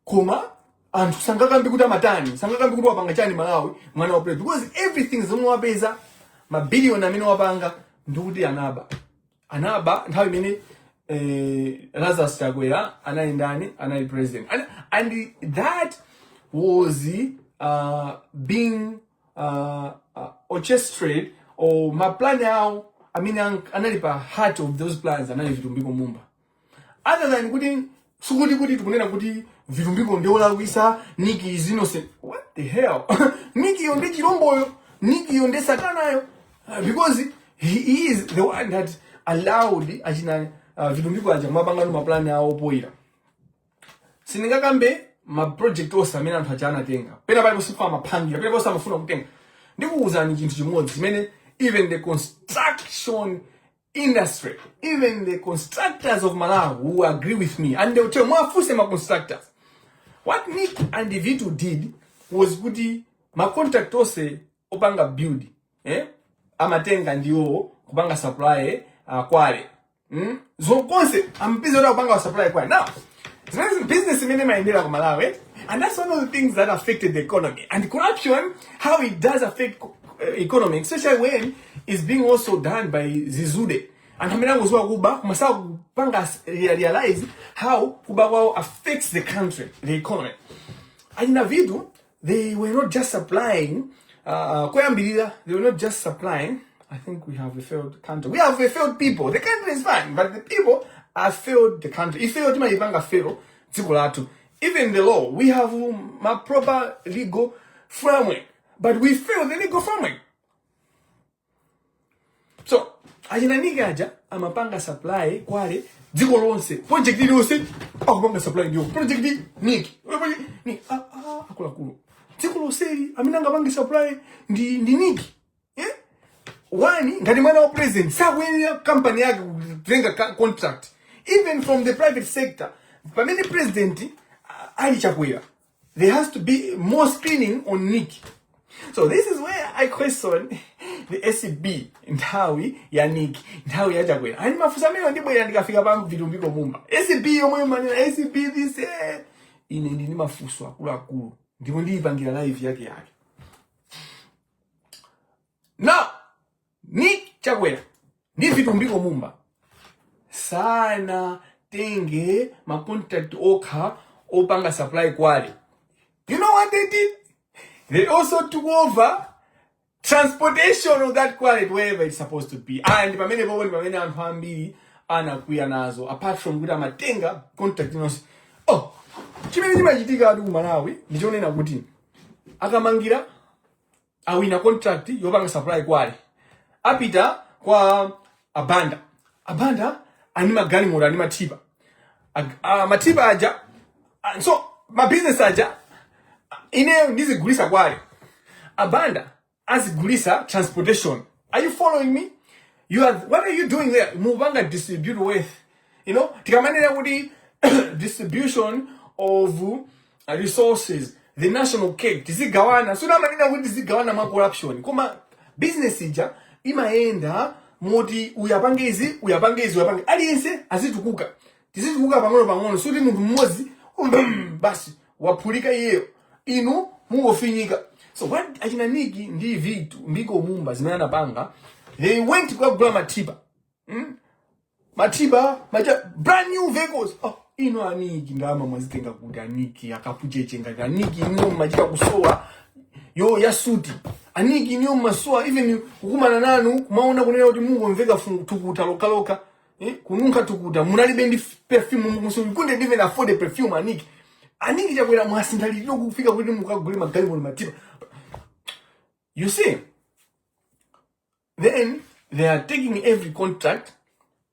Koma, and sangaka mbikuta matani, sangaka mbikuta wapangachani Malawi, mwana wa president. Because everything is on beza, ma billion na mino wapanga, ndudi Anaba, and how many, Lazarus Chakwera, anai president. And that was being orchestrated, or my plan now, analipa heart of those plans, Vitu Mumba. Other than Sugudi kunena kuti Vitu ndeola wisa, Niki is innocent. What the hell? Niki yonde chiromboyo, Niki yonde satanayo. Because he is the one that allowed Vitu aja mabanga no maplani ya opoira. Siningakambe ma project osa mena ntachana tenga. Pena bali kusifa mapangira, pena bosa mafuna kutenga. Ndikuuza ni chintu chimodzi mene even the construction industry, even the constructors of Malawi who agree with me, and they will tell mwafuse ma constructors. What Nick and the Vitu did was kuti ma contractors opanga build, amatenga ndiwo kupanga supply kwale. So concept I'm busy with panga supply quite now. Business in Malawi, and that's one of the things that affected the economy. And corruption, how it does affect economy, especially when it's being also done by Zizude. And Hamina was Kuba, Masao Bangas realize how Kuba affects the country, the economy. And in a video, they were not just supplying, they were not just supplying. I think we have a failed country. We have a failed people. The country is fine, but the people have failed the country. If failed, even the law, we have a proper legal framework, but we failed the legal framework. So, ajina nigaja, amapanga supply, kwale, dziko lonse, project lonse, akupanga supply ndio, project niki, akula kulo. Dziko lonse, aminanga bangi supply, ndi niki. One, ngati mwana wa president, sakwenya company yake kutenga contract. Even from the private sector, pamene president ali Chakwera, there has to be more screening on Nick. So this is where I question the SCB nthawi ya Nick, nthawi ya Chakwera. Ani mafusa mimi ndipo ndikafika pa Vitu Mumba. SCB yomwe manena SCB this ine ndi mafuso akulu. Ndipo ndiyipangira live yake. Now, Nick Chakwera, ndi Vitu Mumba. Sana tenge ma contract okha opanga supply kwale. You know what they did? They also took over transportation of that quality wherever it's supposed to be. And pamene anthu ambiri anakuya nazo apart from kuita matenga contract inonse. Oh, chimene chimachitika atu ku Malawi ndichonena kuti Kamangila awina contract yopanga supply kwale. Apita kwa Banda ani magalimoto ani matiba. Matiba aja, so my business aja ine ndizigulisa kwale. Banda azigulisa transportation. Are you following me? What are you doing there? Mubanga distribute with, tikamanira kuti distribution of resources, the national cake tizigawana. So na manina kuti tizigawana ma corruption. Koma business ija imaenda moti uyapange aliyense azitukuka tizitukuka pang'ono suti munthu mmodzi basi waphulika iyeyo inu mungofinyika. So what achina Niki ndi Vitu Mumba zimene anapanga, they went kukagula matiba brand new vehicles. Ino Niki ndama mwazitenga kuti Niki akapucheche ngati Niki ino machita kusowa yo yasuti Niki niyo masowa even kukumana nanu kumaona kunena kuti mungu mveka tukuta lokaloka kununka tukuta munalibe ndi perfume musunkunde even afford a perfume Niki Chakwera mwasindaliro kufika kuti mukagule magalimoto matiba. You see, then they are taking every contract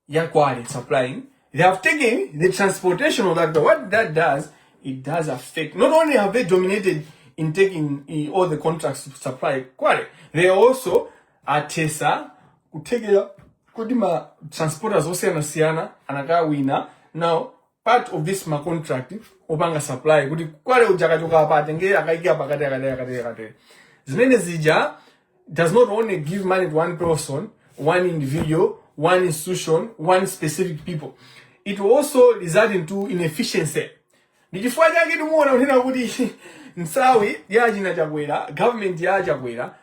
ya kwale supplying. They have taken the transportation of that. But what that does, it does affect. Not only have they dominated in taking all the contracts to supply quality, they also atesa kutegera kudima transporters osiana anaka wina. Now part of this ma contract opanga supply kuti kwale ujakachoka apate nge akaikia pakati zimene zija does not only give money to one person, one individual, one institution, one specific people. It will also result into inefficiency. Ndichifukwa chake tumuona unena kuti nsawi ya jina Chakwera, government ya Chakwera,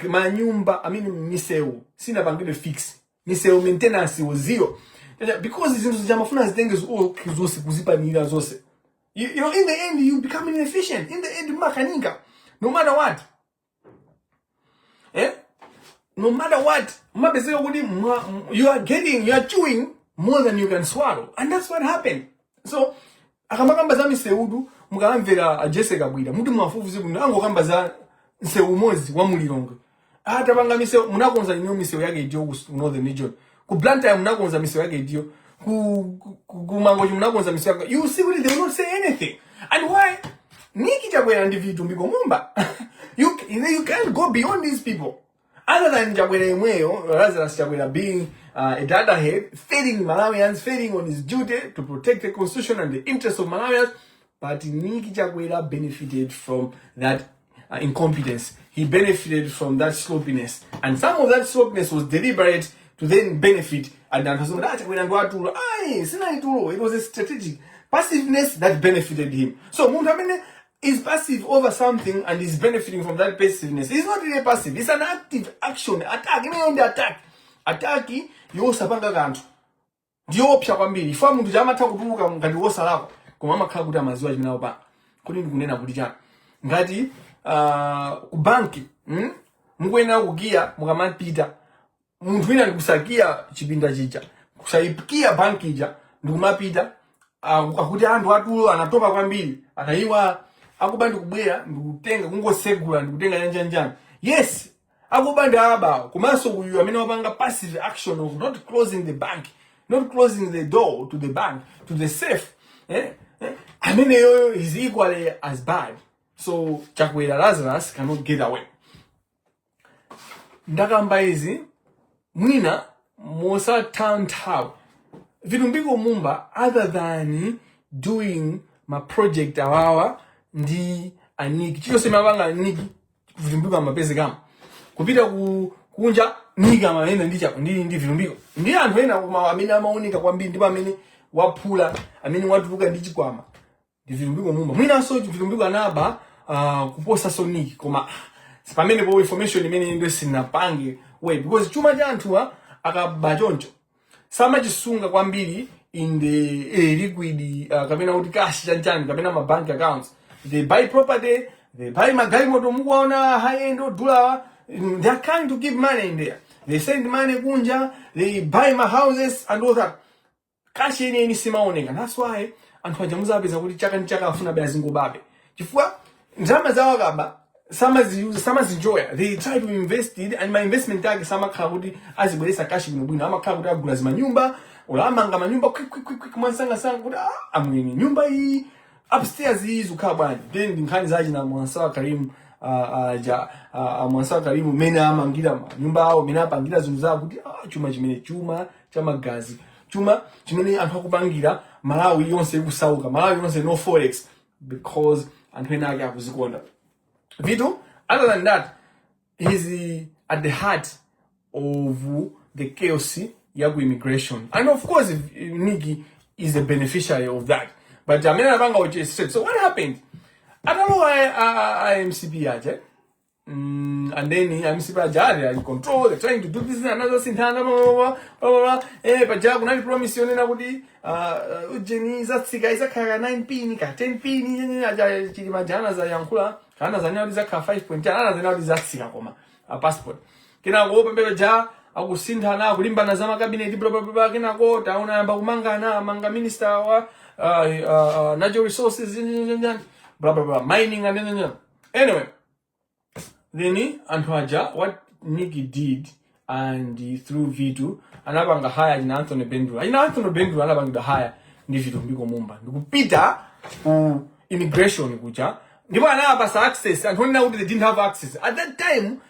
manyumba, misewu, sina pangile fix. Misewu maintenance was zero. Because zinthu zijamafuna zitenge zose kuzipanira zose. You know, in the end, you become inefficient. In the end, makanika. No matter what. No matter what, you are chewing more than you can swallow. And that's what happened. So, akamagamba za miseudu, mukamvera ajese bwira. Mutu mwafufuzi ango kamba za nseu mozi wa mulilongo. Hata banga miseu, munakonza inyo miseu yage idio Northern Region. Ku Blanta munakonza miseu yage idio. Ku Mangoji munakonza miseu yage. You see really, they will not say anything. And why? Niki Chakwera and Vitu Mumba. You can't go beyond these people. Other than Chakwera Lazarus Chakwera being a data head, failing Malawians, failing on his duty to protect the constitution and the interests of Malawians, but Niki Chakwera benefited from that incompetence. He benefited from that sloppiness. And some of that sloppiness was deliberate to then benefit. And then it was a strategic passiveness that benefited him. So Muntamene is passive over something and is benefiting from that passiveness. It's not really passive, it's an active action. Attack, attack yosapanga kantu ndiopsha kwambiri ifa muntu chamata kutuluka ngati wosalako koma amakhala kuti amaziwa chinawo pa kuti ndikunena kuti chani ngati ku banki mukuyenera kugiya mukamapita munthu wina ndikusakiya chipinda chija kusayipikia banki ija ndikumapita akuti anthu atulo anatopa kwambiri anayiwa akuba ndikubwera ndikutenga kungosegula ndikutenga njani yes akuba ndaba komanso uyu amene wapanga passive action of not closing the bank, not closing the door to the bank, to the safe, amene yoyo is equally as bad. So Chakwera Lazarus cannot get away. Ndakamba izi mwina mosa town Vitu Mumba, other than doing my project awawa ndi aniki chicho semavanga aniki Vitu mapezi kama kupita kunja nika maenda ndi Vitu ndi anthu ena amene amaoneka kwambiri ndipo amene waphula amene watupuka ndi chikwama ndi Vitu Mumba mwina so Vitu anaba kuposa soniki koma pamene po information imene ndo sinapange we because chuma cha anthu akabachoncho samachisunga kwambiri in the liquid kapena kuti cash chanchani kapena ma bank accounts. They buy property, they buy magalimoto mukuona high end odula, they are trying to give money in there. They send money kunja, they buy my houses and all that. Cash ni simaoneka. That's why anthu ajamuza apeza kuti chaka ni chaka afuna bya zingobabe. Chifukwa nzama zawo kaba some enjoy. They try to invest it, and my investment tag sama kaudi azibwelesa cash bwino ama kaudi agula zima nyumba ola amanga manyumba quick mwansanga sanga kuti amwini nyumba hii upstairs hii zukabani then ndinkani zaji na mwansawa Karimu mwansawa Karimu mena amangila nyumba hao mena apangira zinu za kuti chuma chimene chuma chamagazi chuma chimene anthu akupangira Malawi yonse kusauka Malawi yonse no Forex because anthu ena ake akuzikonda. Vitu, other than that, he's at the heart of the chaos yagu immigration. And of course, Niki is a beneficiary of that. But Jamena Banga was just said, so what happened? I don't know why IMCP aje. And then IMCP aje, in control, they're trying to do this and another thing, blah, blah, blah. But Jagunari promise you nabudi, Ujeni, Zatsiga, Izaka, 9p, Nika, 10p, Aja, Chilimajana, Zayankula. Kana zanyo zaka 5.10 ana zanyo zatsika koma a passport kina go pembele ja akusinda na kulimba na zama cabinet blah blah blah kina go tauna yamba kumanga na manga minister wa natural resources blah blah blah mining and anyway then antwaja what Nikki did and through Vitu anabanga hire in Anthony Bendru anabanga hire ndi Vitu Mumba ndikupita ku immigration kuja ndipo anapasa access and when now they didn't have access at that time.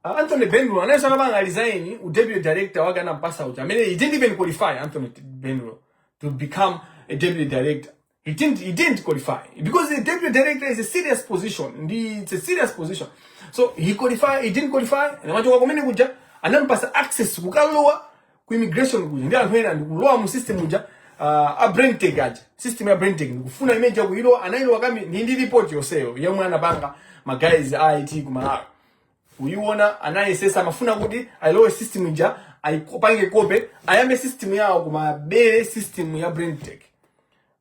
Anthony Bendru anayesa nabanga resign deputy director wake anampasa uja. I mean, he didn't even qualify Anthony Bendru to become a deputy director. He didn't qualify because the deputy director is a serious position. It's a serious position. So he didn't qualify and watu wakomene kuja anampasa access kukalowa ku immigration kuja. Ndio anthu ena ndikulowa mu system kuja a brain take aja. System ya brain take kufuna image yako ilo anailo wakami ndi report yoseyo yemwe anapanga ma guys IT kuma uyiona anayesesa mafuna kuti ailowe system ija aipange kope ayambe system yao kuma bere system ya brain take.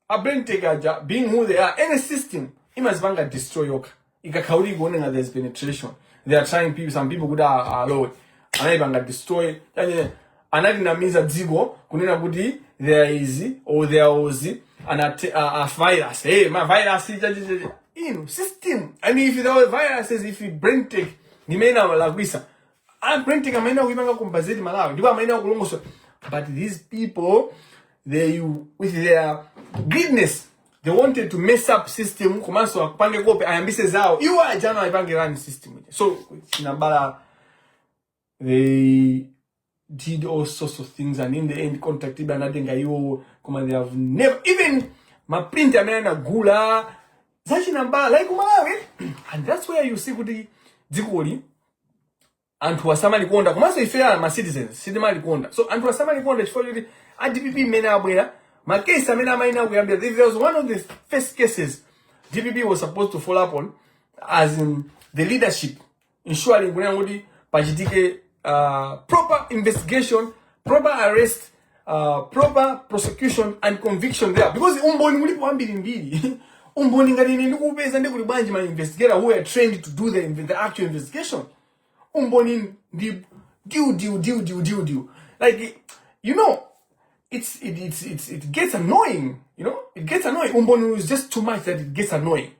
A brain take aja being who they are, any system imazipanga destroy yoka ikakauli kuonenga there's penetration. They are trying some people kuda alowe anaibanga destroy anadinamiza dzigo kunena kuti there was a virus. Hey, my virus is system. I mean, if there were viruses, if you brain take, ni mena malagwisa. Brain take amena kuipanga kumbazeti Malawi. Ndipo amena kulongoso. But these people, with their greediness, they wanted to mess up system. Kumanso wapange kope ayambise zao. Iwa jana waipange run system. So, Nambala, they did all sorts of things, and in the end contacted Banadenga yo kuma they have never even my printer amena gula zachi namba like Malawi. And that's where you see kuti dzikoli anthu asamali konda komanso ifeya ma citizens sitimali konda. So anthu asamali konda chifukwa choti a DPP mmene abwera makesi amene amayina kuyambira. There was one of the first cases DPP was supposed to follow up on, as in the leadership ensuring kuti pachitike proper investigation, proper arrest, proper prosecution and conviction there, because umboni mulipo ambiri mbiri. Umboni ngati ine ndikupeza ndi kuti bwanji ma investigator who are trained to do the actual investigation. Umboni ndi due. Like, you know, it gets annoying, you know, it gets annoying. Umboni is just too much that it gets annoying.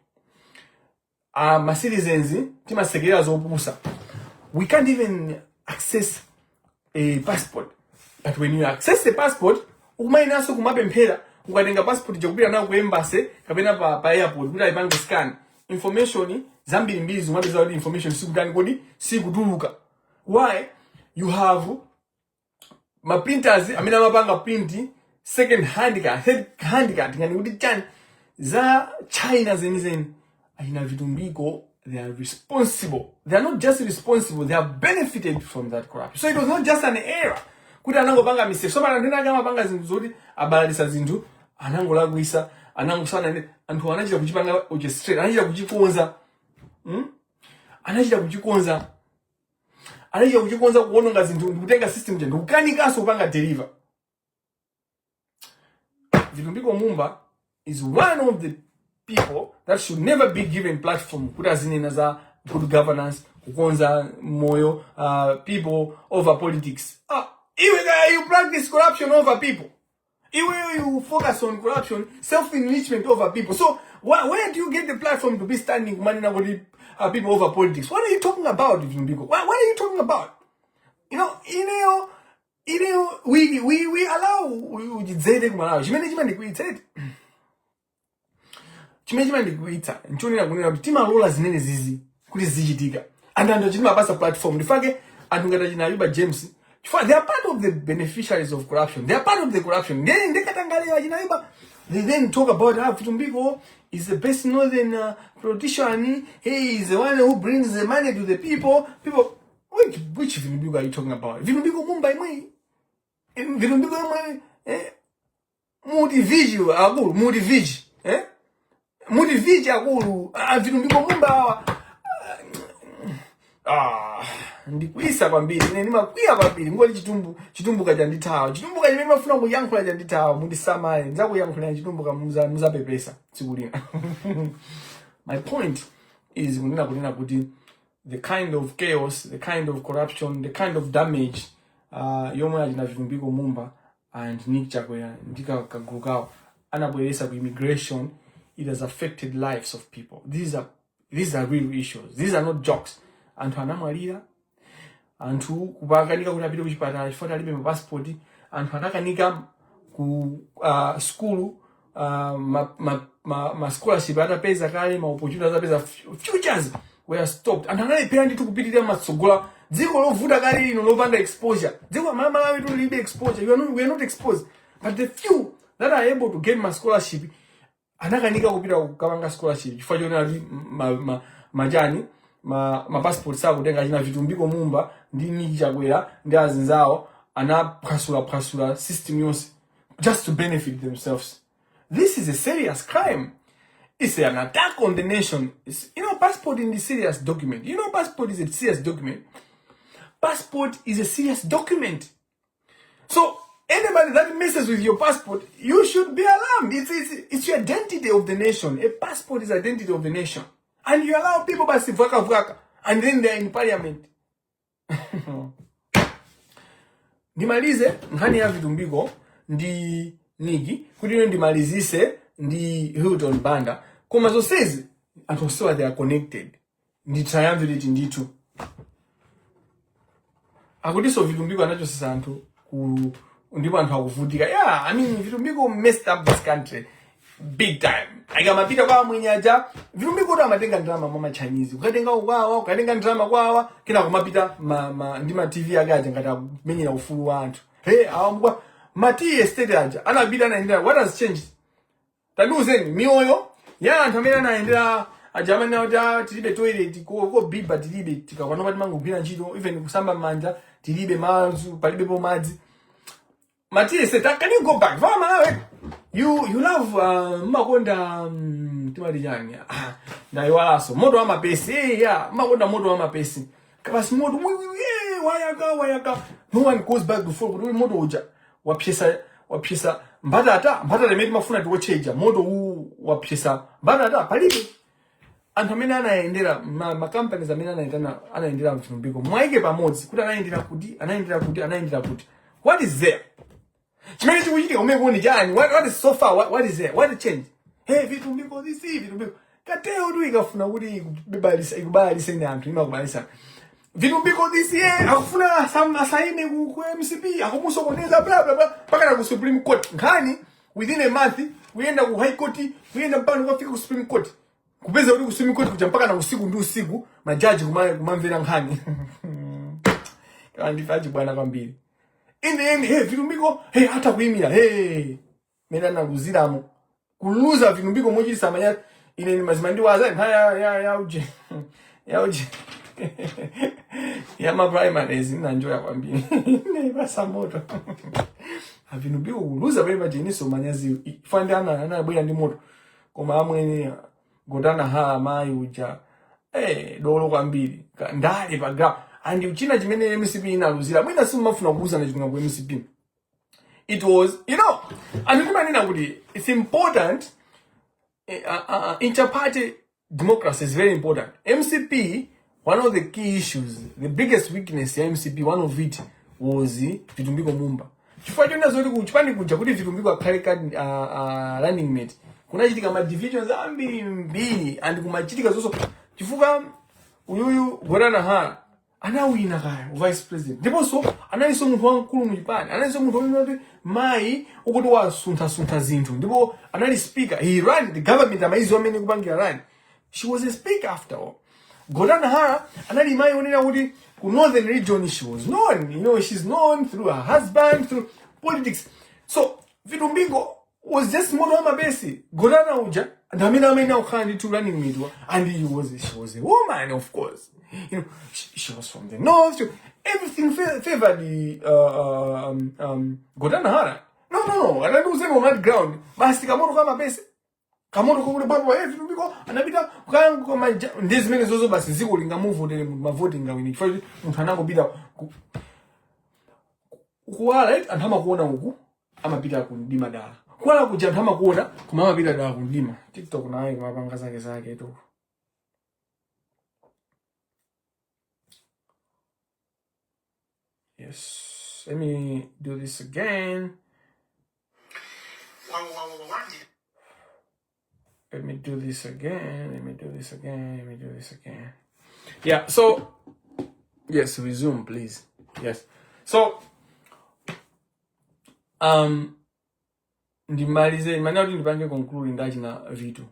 My citizens, we can't even access a passport. But when you access the passport, umaina so kumapemphera ukatenga passport chakupita nayo ku embassy kapena pa airport kuti ayipange scan information zambiri mbiri zimapeza kuti information sikutani kodi sikutuluka. Why? You have ma printers amene amapanga print second hand card ngani kuti chani za China zenizeni ayina vitumbiko. They are responsible. They are not just responsible, they have benefited from that corruption. So it was not just an error. Kuti anangopanga mistake. So mana ndina kama panga zinthu zoti abalalisa zinthu anangolakwisa anangosana anthu anachita kuchipanga uche straight anachita kuchikonza kuononga zinthu ndikutenga system je ndikukanikaso kupanga deliver. Vitumbiko Mumba is one of the people that should never be given platform kuda zinena za good governance kukonza moyo people over politics. You practice corruption over people. You focus on corruption, self-enrichment over people. So where do you get the platform to be standing manina with people over politics? What are you talking about, Vitumbiko? What are you talking about? You know, we allow ujizede kumalawi. Chimene ndikuitsete. Chimene ndikuitsa. Nchonera kunena kuti timalola zimene zizi kuti zichitika. Andando chimapasa platform. Ndifake anthu ngati Chinayuba James. They are part of the beneficiaries of corruption. They are part of the corruption. They then talk about how Vitumbiko is the best northern politician. He is the one who brings the money to the people. Which Vitumbiko are you talking about? Vitumbiko Mumba imwe. Vitumbiko imwe. Mudiviji akulu. Vitumbiko Mumba. Ndikuisa kwambiri ine ndimakwiya kwambiri ngoli chitumbuka chandithawa chitumbuka chimene mafuna kuyankhula chandithawa mundisamale ndzakuyankhula chitumbuka muzapepesa tsiku lina. My point is kunena kuti the kind of chaos, the kind of corruption, the kind of damage yomwe achina Vitumbiko Mumba and Nick Chakwera ndika kagulu kawo anabweresa ku immigration, it has affected lives of people. These are real issues. These are not jokes. Anthu anamwalira, anthu kupakanika kuti apite kuchipatala chifukwa alibe passport, anthu anakanika ku school ma scholarship atapeza kale ma opportunities atapeza futures were stopped. Anthu analepera ndi kupitirira matsogola dziko lovuta kale lino lopanda exposure. Dziko mama wetu libe exposure. We are not exposed. But the few that are able to get my scholarship anakanika kupita kukapanga scholarship chifukwa chona majani ma passport sa kutenga china Vitumbiko Mumba ndi Nick Chakwera ndi azinzawo anaphwasula system yonse just to benefit themselves. This is a serious crime. It's an attack on the nation. Passport is a serious document. Passport is a serious document. Passport is a serious document. So anybody that messes with your passport, you should be alarmed. It's your identity of the nation. A passport is identity of the nation. And you allow people basi vaka, and then they're in parliament. Ndimalize nkhani ya Vitumbiko ndi Nigi, kuti ndimalizise ndi Hilton Banda. Koma zonsezi anthu onsewa they are connected. Ndi triumvirate nditu. Akutiso Vitumbiko anachosesa anthu ndipo anthu akuvutika. Yeah, I mean Vitumbiko messed up this country big time. Akamapita kwa mwenyaja Vitumbiko amatenga drama mama Chinese. Ukatenga ukwawa, ukatenga drama kwawa, kina kumapita ndima TV agaja ngata menyera ufulu wa anthu. Awambwa mati estate aja anabita na ndira. What has changed? Tanuzeni mioyo ya anthu amene anaendera ajama na tilibe toilet ko biba tilibe tikakwana pati mangu gwira ntchito even kusamba manja tilibe manzu palibe po madzi. Matile said, can you go back? You love makonda timali jani. Na iwalaso moto wa mapesi. Yeah, makonda moto wa mapesi. Kabasi moto wayaka. No one goes back before but moto uja. Wapisa mbadata lemeti mafuna tuwacheja. Moto wapisa mbadata palibe. Antamena anaendera makampani za mena anaendera mfinumbiko. Mwaike pamozi kuta anaendera kuti. What is there? Chimene chikuchitika umekuoni jani? What is so far? What is there? What changed? Hey, Vitu Mumba Vitu Mumba. Kateo tu ikafuna kuti ikubalise ni anthu imakubalisa. Vitu Mumba akufuna asaine ku MCP, akumusokoneza bla bla bla paka ku Supreme Court. Ngani within a month uenda ku High Court, uenda mpaka ukafika ku Supreme Court. Kupeza uli ku Supreme Court kuja mpaka na usiku ndio usiku, majaji kumamvera ngani. Kandifaji bwana kwambiri. In the end, hey, Vitu hey, hata kuimia, hey, mena na guziramo. Kuluza Vitu Mumba moji samanya, ine ni mazimandi waza, ya uje. Ya maprimaries, na njoya kwambiri. Ne, basa moto. Vitu Mumba kuluza beba jeniso manyazi, fande ana bwela ndi moto. Koma amwene, godana mai uja, dolo kwambiri. Ndali pa and uchina chimene MCP inaluzira mwina simu mafuna kuuza na chunga ku MCP. It was, and ndimanena kuti it's important. Inter-party democracy is very important. MCP, one of the key issues, the biggest weakness ya MCP, one of it was Vitu Mumba. Chifukwa chona zoti kuchipani kuja kuti Vitu Mumba akhale running mate. Kunachitika ma divisions ambiri and kumachitika zonso chifukwa uyuyu Godana anawina kaya vice president. Ndiponso analiso munthu wankulu mchipani. Analiso munthu wamati mai ukuti wasuntha zinthu. Ndipo anali speaker. He ran the government amaizi wamene kupangira run. She was a speaker after all. Godana anali mai onena kuti ku northern region she was known. She's known through her husband, through politics. So Vitu Mumba was just moto wa mapesi. Godana uja ndamina ukhandi to running media, and she was a woman, of course. She was from the north. Everything favored the Godana. No. I don't say on that ground. Basi kamoto kama pesa. Kamoto kule baba Vitu Mumba anapita kama ndezi mene zozo basi ziko linga move ma voting ngawini. For mtu anako bida kuwa right antama kuona huku ama bida kundima dala. Kuala kuja antama kuona kumama bida dala kundima. TikTok na hayo mapanga zake tu. Yes, let me do this again. Let me do this again. Yeah, so, yes, resume, please. Yes. So, ndimalize, manauti ndipange conclude ndaji na Vitu.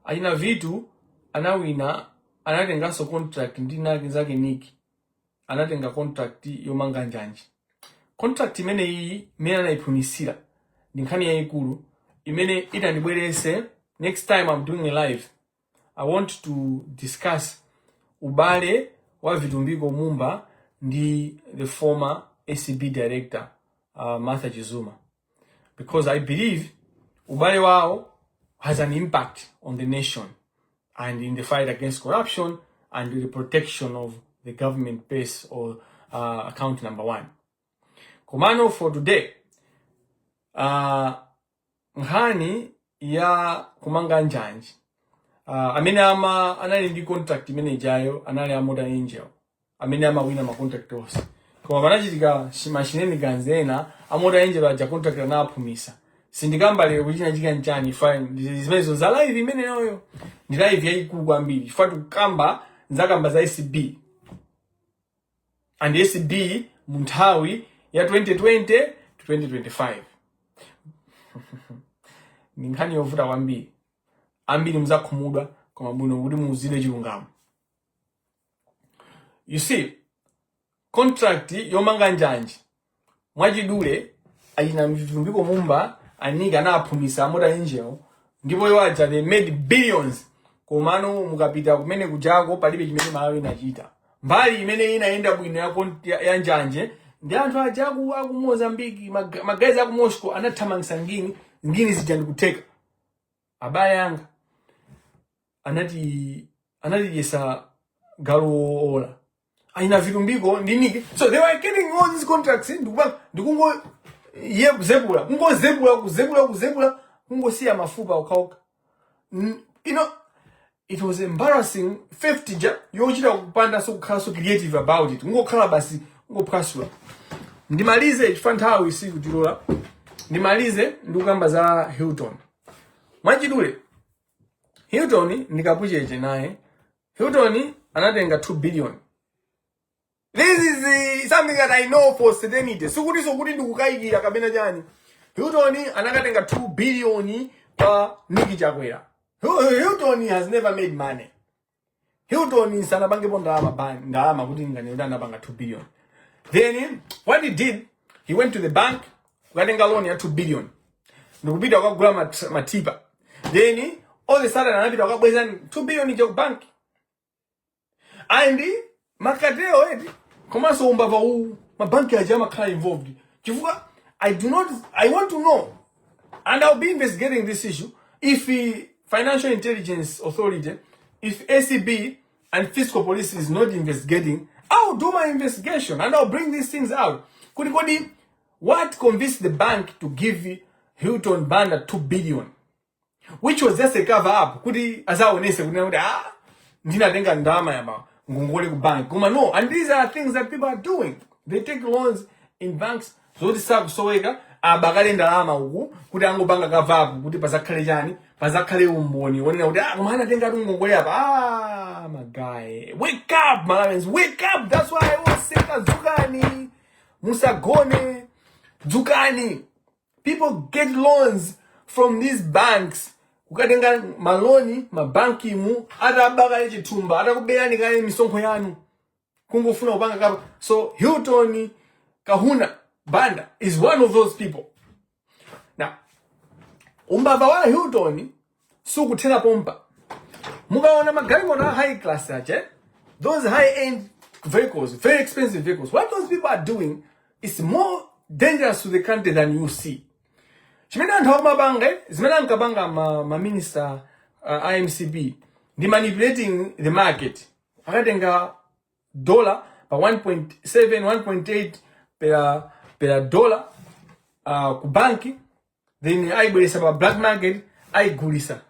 Ajina Vitu, anawina, anatengaso contract, ndinaki zake niki. Anatenga contract yomanga njanji. Contract imene iyi mena na ipunisira. Ndinkani ya ikulu. Imene ita nibwerese. Next time I'm doing a live, I want to discuss ubale wa Vitu Mumba ndi the former ACB director, Martha Jizuma. Because I believe ubale wao has an impact on the nation and in the fight against corruption and the protection of the government base or account number 1. Komano for today, ngani ya kumanga njanji. Amene anali ndi contract imene ijayo, anali amoda angel. Amene wina ma contract ose. Koma panachitika machineni ganzena, amoda angel aja contract anaphumisa. Sindikamba lero kuchina chika nchani, fine. Zimenezo za live imene yoyo. Ndi live yayikulu kwambiri. Fatu kamba nzakamba za SB. And SB munthawi ya 2020 to 2025. Ninkani yovuta kwambiri. Ambiri mzakhumudwa koma bwino kuti muzide chilungamo. You see, contract yomanga njanji mwachidule ayina Vitu Mumba anika anaphumisa amoda angel ndipo iwaja they made billions komano mukapita kumene kujako palibe chimene Malawi inachita. Mbali imene inaenda bwino ya njanje ndi anthu ajaku aku Mozambique, magazi aku Moscow anathamangisa ngini zijani kuteka. Abaya yanga anati yesa galo ola. Aina virumbiko ndiniki. So they were getting all these contracts ndikungo zebula. Kuzebula kungo siya mafupa ukauka. You know, it was embarrassing. 50 ja yochita kupanda so creative about it. Ngo khala basi ngo prasula. Ndimalize chifanthawi isi kutilola. Ndimalize ndikamba za Hilton. Mwachidule Hilton ndikapucheche naye. Hilton anatenga 2 billion. This is something that I know for certainty. Sukuti ndikukaikira kabena jani. Hilton anakatenga 2 billion kwa Niki Chakwera. Hilton has never made money. Hilton sanabange ndama kuti ngane anapanga 2 billion. Then what he did, he went to the bank, kukatenga loan ya 2 billion. Ndikupita akagula matipa. Then all of a sudden anapita akabweza 2 billion cha bank. And makateo eti komanso umbava mabanki ajama khala involved. Chifuka I want to know, and I'll be investigating this issue, if Financial Intelligence Authority, if ACB and Fiscal Police is not investigating, I'll do my investigation and I'll bring these things out. Kudi, what convinced the bank to give Hilton Banda 2 billion? Which was just a cover up. Kudi azaonese ndina tenga ndama yama ngongole ku bank. Kuma no, and these are things that people are doing. They take loans in banks. So this kusoweka abakale ndalama uku kuti angopanga kavapu kuti pazakhale chani pazakhale umboni wonena kuti kumana tenga ngongole apa. My guy, wake up Malawians, wake up. That's why I was saying dzukani musagone dzukani. People get loans from these banks. Ukatenga maloni mabanki mu atabakale chitumba atakubelani kale misonkho yanu kungofuna kupanga kapa. So Hilton Kahuna Banda is one of those people. Now, umbava wa Hilton sukuthera pompa. Mukaona magalimoto na high class ache, those high-end vehicles, very expensive vehicles, what those people are doing is more dangerous to the country than you see. Chimene anthu akumabange, zimene ankabanga ma minister IMCB, they manipulating the market. Akatenga dollar pa 1.7, 1.8 per dollar ku banki, then aibulisa pa black market, aigulisa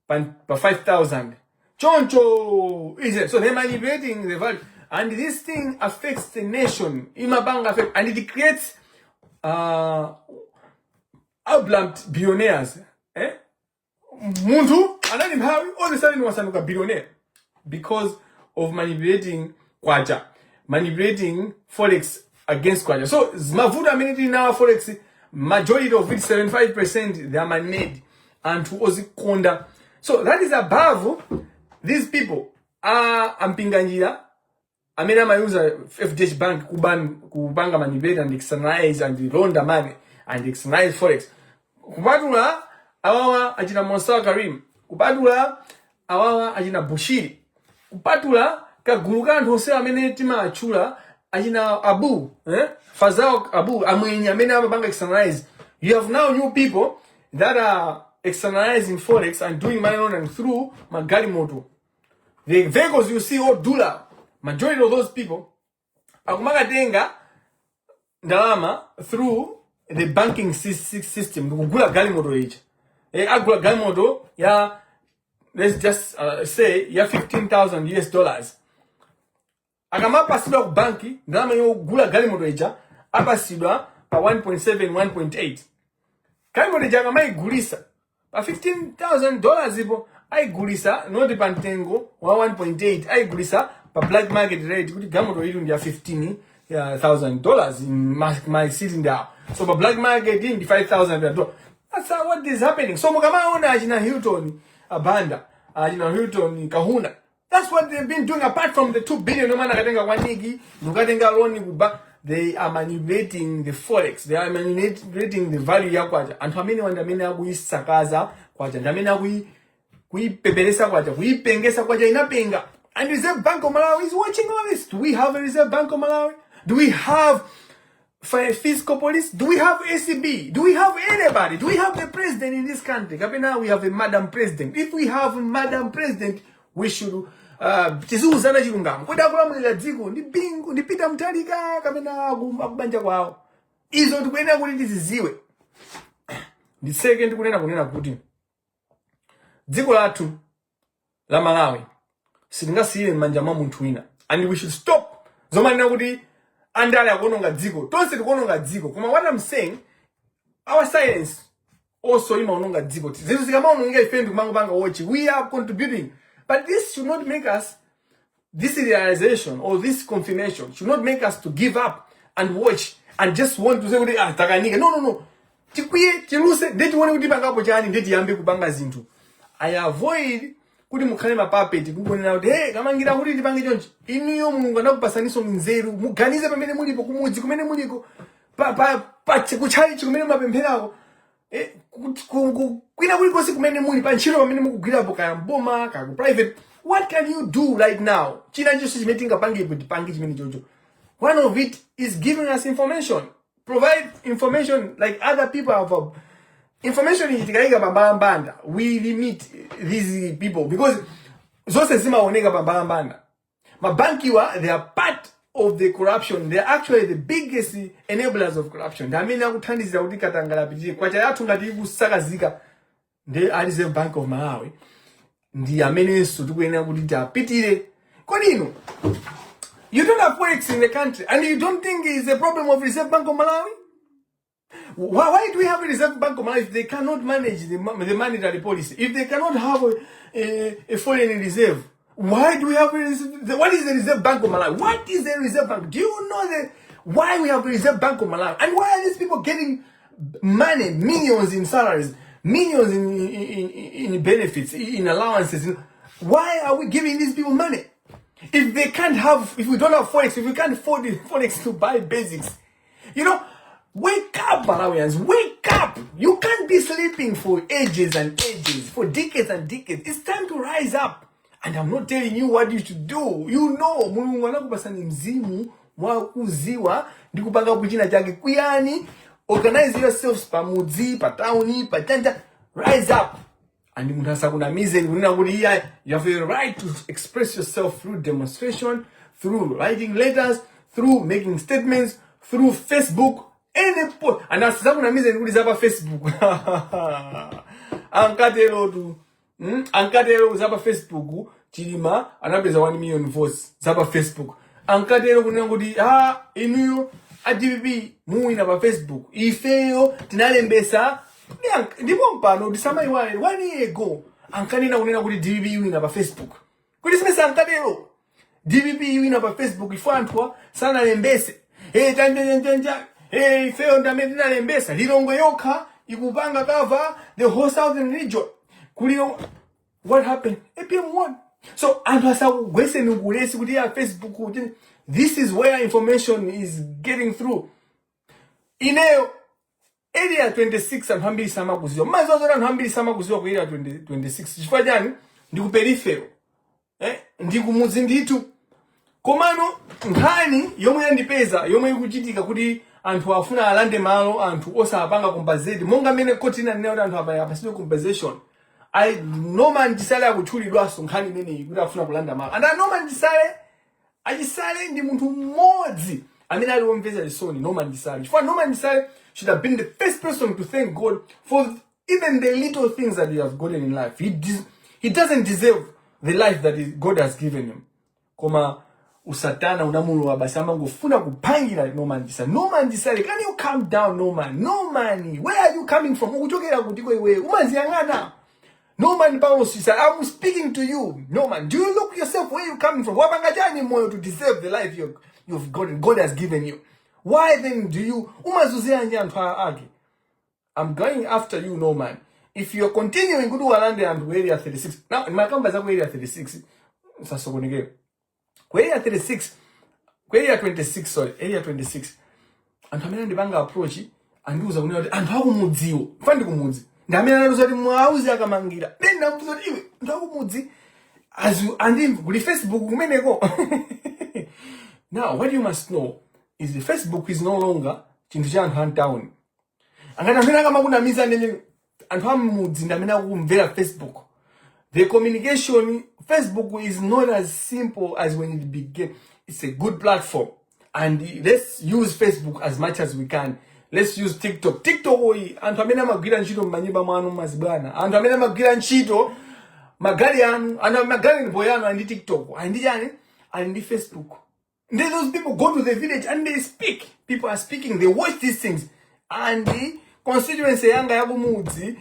pa 5,000. Choncho is it? So they're manipulating the value, and this thing affects the nation. Imabanga affect, and it creates outlamped billionaires. Muntu anani mhawi all of a sudden wasanuka billionaire because of manipulating kwacha, manipulating Forex against kwacha. So mavuta amenity now Forex, majority of it 75% they are man-made and to ozikonda. So that is above these people. Ampinganjira amena mayuza FDH bank kubanga manipulate and externalize and launder money and externalize Forex. Kubadula awawa ajina Monsa Karim, kubadula awawa ajina Bushiri, kubadula kaguluka ntose amene tima achula ajina Abu, Fazao Abu amwenye amene amabanga externalize. You have now new people that are externalizing Forex and doing money laundering through Magali Moto. The vehicles you see all dollar, majority of those people akumaga tenga ndalama through the banking system. Kugula gali moto each. Agula gali moto ya, let's just say ya $15,000 US. Akama pasidwa ku banki ndalama yo gula gali moto echa apasidwa pa 1.7 1.8. Gali moto echa akama igulisa pa $15,000 ipo aigulisa noti pantengo wa 1.8 aigulisa pa black market rate kuti gali moto ilu ndi ya $15,000 in my city ndao. So pa black market in the $5,000. That's what is happening. So mukama ona ajina Hilton Banda, ajina Hilton Kahuna. That's what they've been doing apart from the 2 billion no man akatenga wanigi, nukatenga loan kuba. They are manipulating the Forex. They are manipulating the value ya kwacha. Antu amene wanda amene akuisakaza kwacha. Ndamene kuipepelesa kwacha, kuipengesa kwacha inapenga. And Reserve Bank of Malawi is watching all this. Do we have a Reserve Bank of Malawi? Do we have fiscal police? Do we have ACB? Do we have anybody? Do we have the president in this country? Now we have a Madam President. If we have a Madam President, we should chizuzana chilungamo. Kwenda kulamulira dziko ndi bingu ndi pita mtalika kapena kubanja kwao. Izo tikuyenera kuti tiziziwe. Ndi second kunena kuti dziko lathu la Malawi silingasiyire m'manja mwa munthu wina. And we should stop zomanena kuti andale akononga dziko. Tonse tikononga dziko. Koma what I'm saying, our silence also imaononga dziko. Zinthu zikamaononga ife ndikumangopanga watch. We are contributing. But this should not make us, this realization or this confirmation should not make us to give up and watch and just want to say, takanika. No. Tikwiye, tiluse, ndeti wone kuti pangapo chani, ndeti yambe kubanga zinthu. I avoid kuti mukhale mapapeti kukonena kuti hey Kamangila kuti tipange chonchi. Iniyo Mulungu anakupasaniso nzeru, muganize pamene mulipo kumudzi kumene muliko, pa kuchali kumene mapempherako. Kwina kulikonse kumene muli pa ntchito pamene mukugwirapo kaya mboma kaya private. What can you do right now? China chonse chimene tingapangepo tipange chimene chocho. One of it is giving us information. Provide information like other people have. Information is tikaiga Banda. We limit these people because zose zimaoneka Banda. Mabankiwa, they are part of the corruption. They are actually the biggest enablers of corruption. Damina kuthandizira kuti katangala piti kwacha yathu ngati kusakazika ndi Reserve Bank of Malawi. Ndi amenenso tikuyenera kuti tapitire. Kodino, you don't have Forex in the country and you don't think it's a problem of Reserve Bank of Malawi? Why do we have a Reserve Bank of Malawi if they cannot manage the monetary policy? If they cannot have a foreign reserve? Why do we have what is the Reserve Bank of Malawi? What is the Reserve Bank? Do you know why we have the Reserve Bank of Malawi? And why are these people getting money, millions in salaries, millions in benefits, in allowances? Why are we giving these people money? If they can't have, if we don't have Forex, if we can't afford Forex to buy basics, wake up, Malawians, wake up! You can't be sleeping for ages and ages, for decades and decades. It's time to rise up. And I'm not telling you what you should do. You know, Mulungu anakupasani mzimu wa kuziwa ndikupanga kuchina chake kuyani. Organize yourselves pa mudzi, pa towni, pa chanja. Rise up. And you have a right to express yourself through demonstration, through writing letters, through making statements, through Facebook. Any post. And that's something amazing with Facebook. Ankatero to Ankatero zaba Facebook. Chilima anapeza 1 million votes zaba Facebook. Ankatero kunangudi inu ADB muina ba Facebook. Ifeyo tinalembesa ndipo mpano disamai 1 year ago. Ankanina kunena kuti DBB wina ba Facebook. Kuti simesa Ankatero DBB wina ba Facebook ifo antwa sana lembese. Tanja hey, feo ndamedina lembesa. Lilongo yoka, ikupanga cover the whole southern region. Kulio, what happened? APM won. So, andwasa wese nugulesi kutia Facebook. This is where information is getting through. Ineo, area 26 and hambili sama kuziwa. Mazozo na hambili sama kuziwa kwa area 26. Chifajani, ndiku perifero. Ndiku muzinditu. Komano, ngani, yomwe yandipeza, yomwe yukuchitika kuti anthu afuna alande malo, anthu osa apanga compensate. Monga mene kotina neo anthu apasiwe compensation. Norman Jisale akuchulidwaso nkhani mene kuti afuna kulanda malo. And Norman Jisale ndi munthu mmodzi amene ali womveza lisoni Norman Jisale. For Norman Jisale should have been the first person to thank God for even the little things that he has gotten in life. He doesn't deserve the life that God has given him. Koma usatana unamulu wabasama ngufuna kupangira Norman Jisale. Can you calm down, Norman? Norman, where are you coming from? Uchokera kutiko iwe. Umanziyangana. Norman Paulo Sisa, I'm speaking to you. Norman, do you look yourself where you coming from? Wapangajani moyo to deserve the life you've gotten, God has given you. Why then do you umazuzea nyantu agi? I'm going after you, Norman. If you're continuing to do alande and area 36. Now, in my company area 36. Sasogonege. Area 36. Area 26, sorry. Area 26. And hamena ndibanga approach and uza unyo and how mudziwo. Fandi kumudzi. Ndamena naluza di mwauzi ya Kamangila. then namuzo iwe ndakumudzi and kuli Facebook kumeneko. Now what you must know is the Facebook is no longer chintu cha anthu town. Angati amene kama kuna miza nene anthu amudzi ndamene kumvera Facebook. The communication Facebook is not as simple as when it began. It's a good platform, and let's use Facebook as much as we can. Let's use TikTok. TikTok anthu amene amagwira ntchito m'manyumba mwanu mazibwana. Anthu amene amagwira ntchito magari anu, anthu magari boyano and TikTok. And Facebook. And those people go to the village and they speak. People are speaking. They watch these things. And the constituency yanga yakumudzi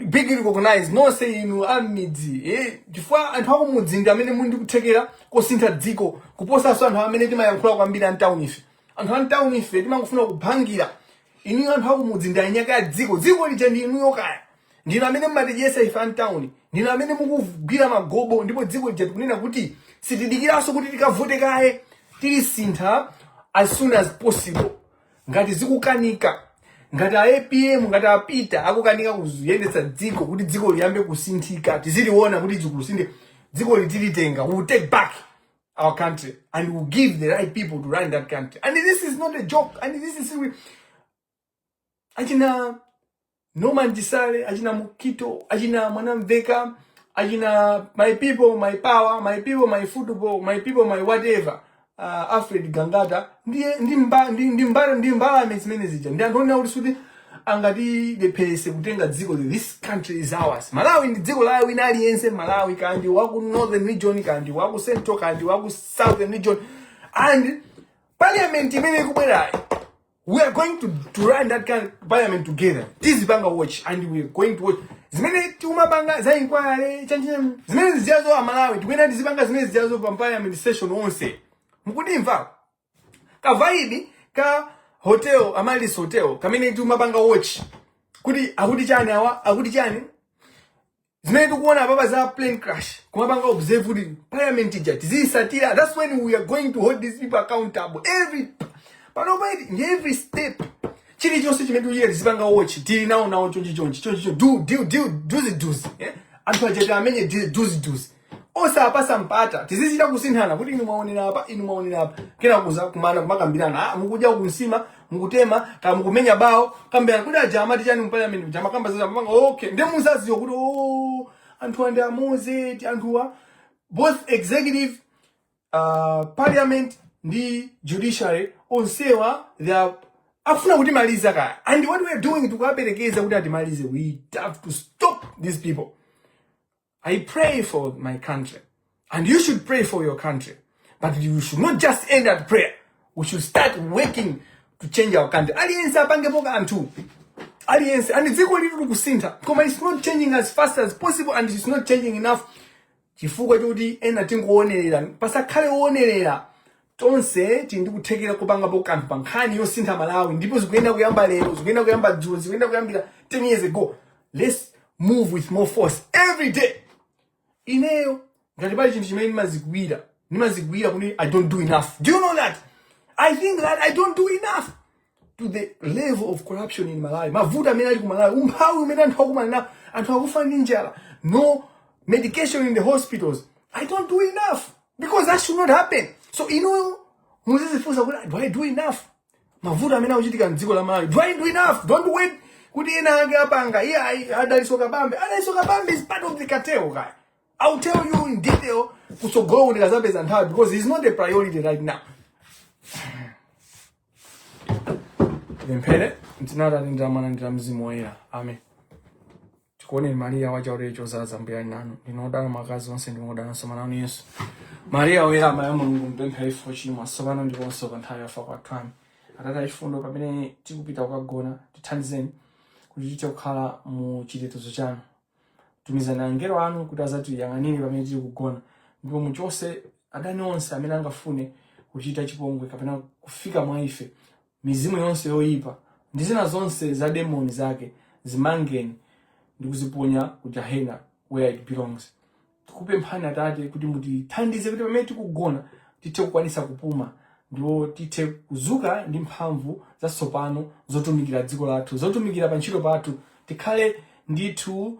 big recognize no say inu amidzi chifukwa anthu akumudzi ndi amene mundi kuthekera kosintha dziko kuposa so anthu amene timayankhula kwambiri antown ife. Anthu antown ife timangofuna kubhangira. Inu anthu akumudzi ndi anyaka ya dziko lija ndi inu yokaya. Ndino amene mmatijesa ife antown. Ndino amene mukugwira magobo ndipo dziko lija tikunena kuti sitidikiraso kuti tikavote kaye. Tilisintha as soon as possible. Ngati zikukanika. Ngati APM ngati apita akukanika kuzuyendetsa dziko kuti dziko liyambe kusinthika tiziliona kuti dzikusinde dziko litilitenga. We will take back our country and we will give the right people to run that country. And this is not a joke. And this is achina Norman Jisale, achina Mukito, achina Mwanamveka, achina my people, my power, my people, my football, my people, my whatever. Alfred Gangata ndi mbala mezimene zija ndi andona kuti suti angati lepese kutenga dziko. This country is ours. Malawi ndi dziko la wina aliyense. Malawi kandi waku northern region kandi waku central kandi waku southern region, and parliament imene kubwera we are going to run that kind of parliament together. This is banga watch and we are going to watch zimene tumabanga za inquiry chanjine zimene zijazo Malawi tikuyenda ndizibanga zimene zijazo pa parliament session onse. Mukudimva ka vibe ka hotel Amalis hotel kamene tumabanga watch kuti akuti chani zimene tikuona baba za plane crash kumabanga observe kuti parliament ija tizisatira. That's when we are going to hold these people accountable every step. Chili chonse chimene tujira tizibanga watch tili nawo chonchi do anthu ajeta amenye do osa apasa mpata tizichita kusinthana kuti inu mwaonera apa kena kuza kumana kumakambirana mukuja kunsima mukutema kama mukumenya bawo kambirana kuti aja amati chani mpaliament jama kamba zaza mapanga okay ndi muzaziyo kuti anthu ande amoze ti anthuwa both executive parliament ndi judiciary onsewa they are afuna kuti maliza kaya. And what we are doing to kuwaperekeza kuti atimalize, we have to stop these people. I pray for my country, and you should pray for your country, but you should not just end at prayer. We should start working to change our country. Alliance apange boka antu. Alliance, and it's equally to kusinta. Because it's not changing as fast as possible, and it's not changing enough. Chifuga jodi ena tingu onelela. Pasa kale onelela. Tonse tindu kutekela kupanga boka antu pankani yo sinta Malawi. Ndipo zikuenda kuyamba lero, zikuenda kuyamba June, zikuenda kuyamba 10 years ago. Let's move with more force every day. Ineyo ngatibali chintu chimene nimazigwira kuti I don't do enough. Do you know that? I think that I don't do enough to the level of corruption in Malawi. Mavuta amene ali ku Malawi, umphawi umene anthu akumana nawo, anthu akufa ndi njala, no medication in the hospitals. I don't do enough because that should not happen. So muzizifunsa kuti do I do enough? Mavuta amene akuchitika m'dziko la Malawi, do I do enough? Don't wait kuti ena ake apanga adalisoka bambe is part of the cartel guy. I'll tell you in detail kusogolo ndi kazapeza nthawi because it's not a priority right now. Vempele ntinada ndamana ndamzimu woyera. Amen. Tikone Maria wajaorecho zaza mbuya nanu. Ndinodana makazi onse ndinodana somanani Yesu. Maria woyera mayamba Mulungu mpempha ifo chimwa sobano ndiponso nthawi yafa kwathu. Atata ifundo pamene tikupita kukagona tithandizeni kuti tiche kukhala mu chitetezo chanu. Tumizana angelo anu kuti azatiyang'anire pamene tili kugona. Ndipo muchose adani onse amene angafune kuchita chipongwe kapena kufika mwa ife. Mizimu yonse yoyipa ndi zina zonse za demoni zake zimangeni ndi kuziponya ku Jahena where it belongs. Tikupemphani Atate kuti mutithandize kuti pamene tikugona tithe kukwanisa kupuma ndipo tithe kuzuka ndi mphamvu zatsopano zotumikira dziko lathu, zotumikira pa ntchito pathu, tikhale ndithu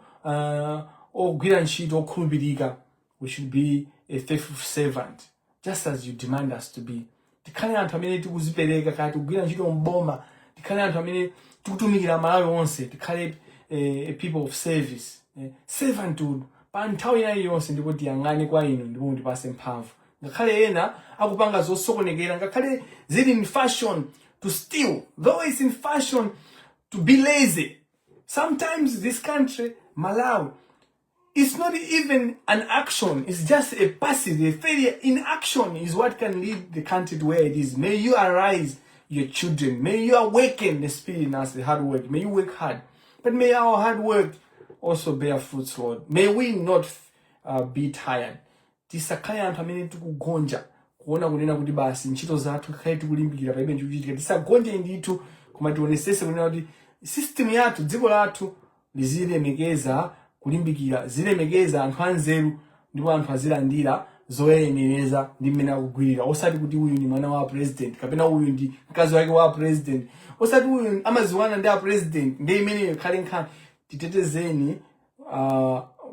ogwira ntchito okhulupirika. We should be a faithful servant, just as you demand us to be. Tikhale anthu amene tikuzipereka kati kugwira ntchito mboma, tikhale anthu amene tikutumikira Malawi onse, tikhale a people of service. Servanthood pa nthawi yayi yonse ndipo tiyang'ane kwa inu ndipo mutipase mphamvu. Ngakhale ena akupanga zosokonekera, ngakhale zili in fashion to steal, though it's in fashion to be lazy. Sometimes this country, Malawi, it's not even an action, it's just a passive. A failure in action is what can lead the country to where it is. May you arise your children, may you awaken the spirit in us, the hard work, may you work hard, but may our hard work also bear fruits, Lord. May we not be tired. Tisakhale anthu amene tikugonja kuona kunena kuti basi ntchito zathu khale tikulimbikira paibe ndikuchitika. Tisagonje ndithu koma tionesese kunena kuti system yathu, dziko lathu lizilemekeza kulimbikira, zilemekeza anthu anzeru ndipo anthu azilandira zoyenereza ndi mmene akugwirira. Osati kuti uyu ni mwana wa president kapena uyu ndi mkazi wake wa president, osati uyu amaziwana ndi a president. Ndi imene khale nkhani titetezeni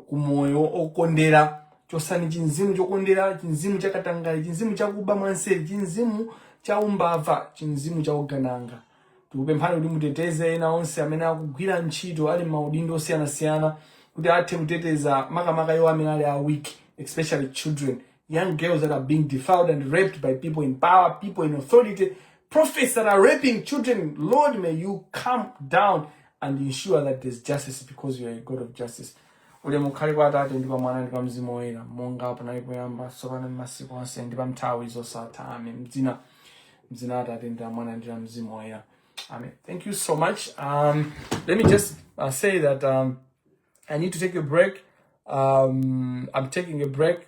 kumoyo okondera, chosani chinzimu chokondera, chinzimu chakatangale, chinzimu chakuba mwanseri, chinzimu cha umbava, chinzimu cha ugananga. Tikupemphani kuti muteteze ena onse amene akugwira ntchito ali maudindo osiyana-siyana kuti athe kuteteza makamaka iwo amene ali weak, especially children, young girls that are being defiled and raped by people in power, people in authority, prophets that are raping children. Lord, may you come down and ensure that there's justice, because you are a God of justice. Ule mukhale kwa Atate ndi kwa Mwana ndi kwa Mzimu Woyera, monga panali poyamba, tsopano ndi masiku onse ndi pa nthawi zosatha. Amen. Mdzina Atate ndi Mwana ndi Mzimu Woyera. Amen. Thank you so much. Let me just say that I need to take a break. I'm taking a break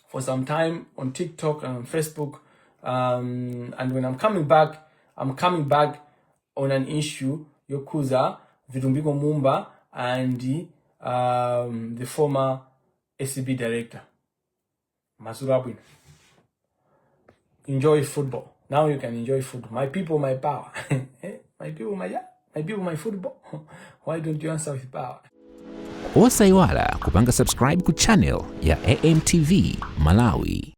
for some time on TikTok and on Facebook. And when I'm coming back on an issue yokuza Vitu Mumba and the former SCB director. Masurabwin. Enjoy football. Now you can enjoy football. My people, my power. My people, my football. Why don't you answer with power? Osaiwala kupanga subscribe ku channel ya AMTV Malawi.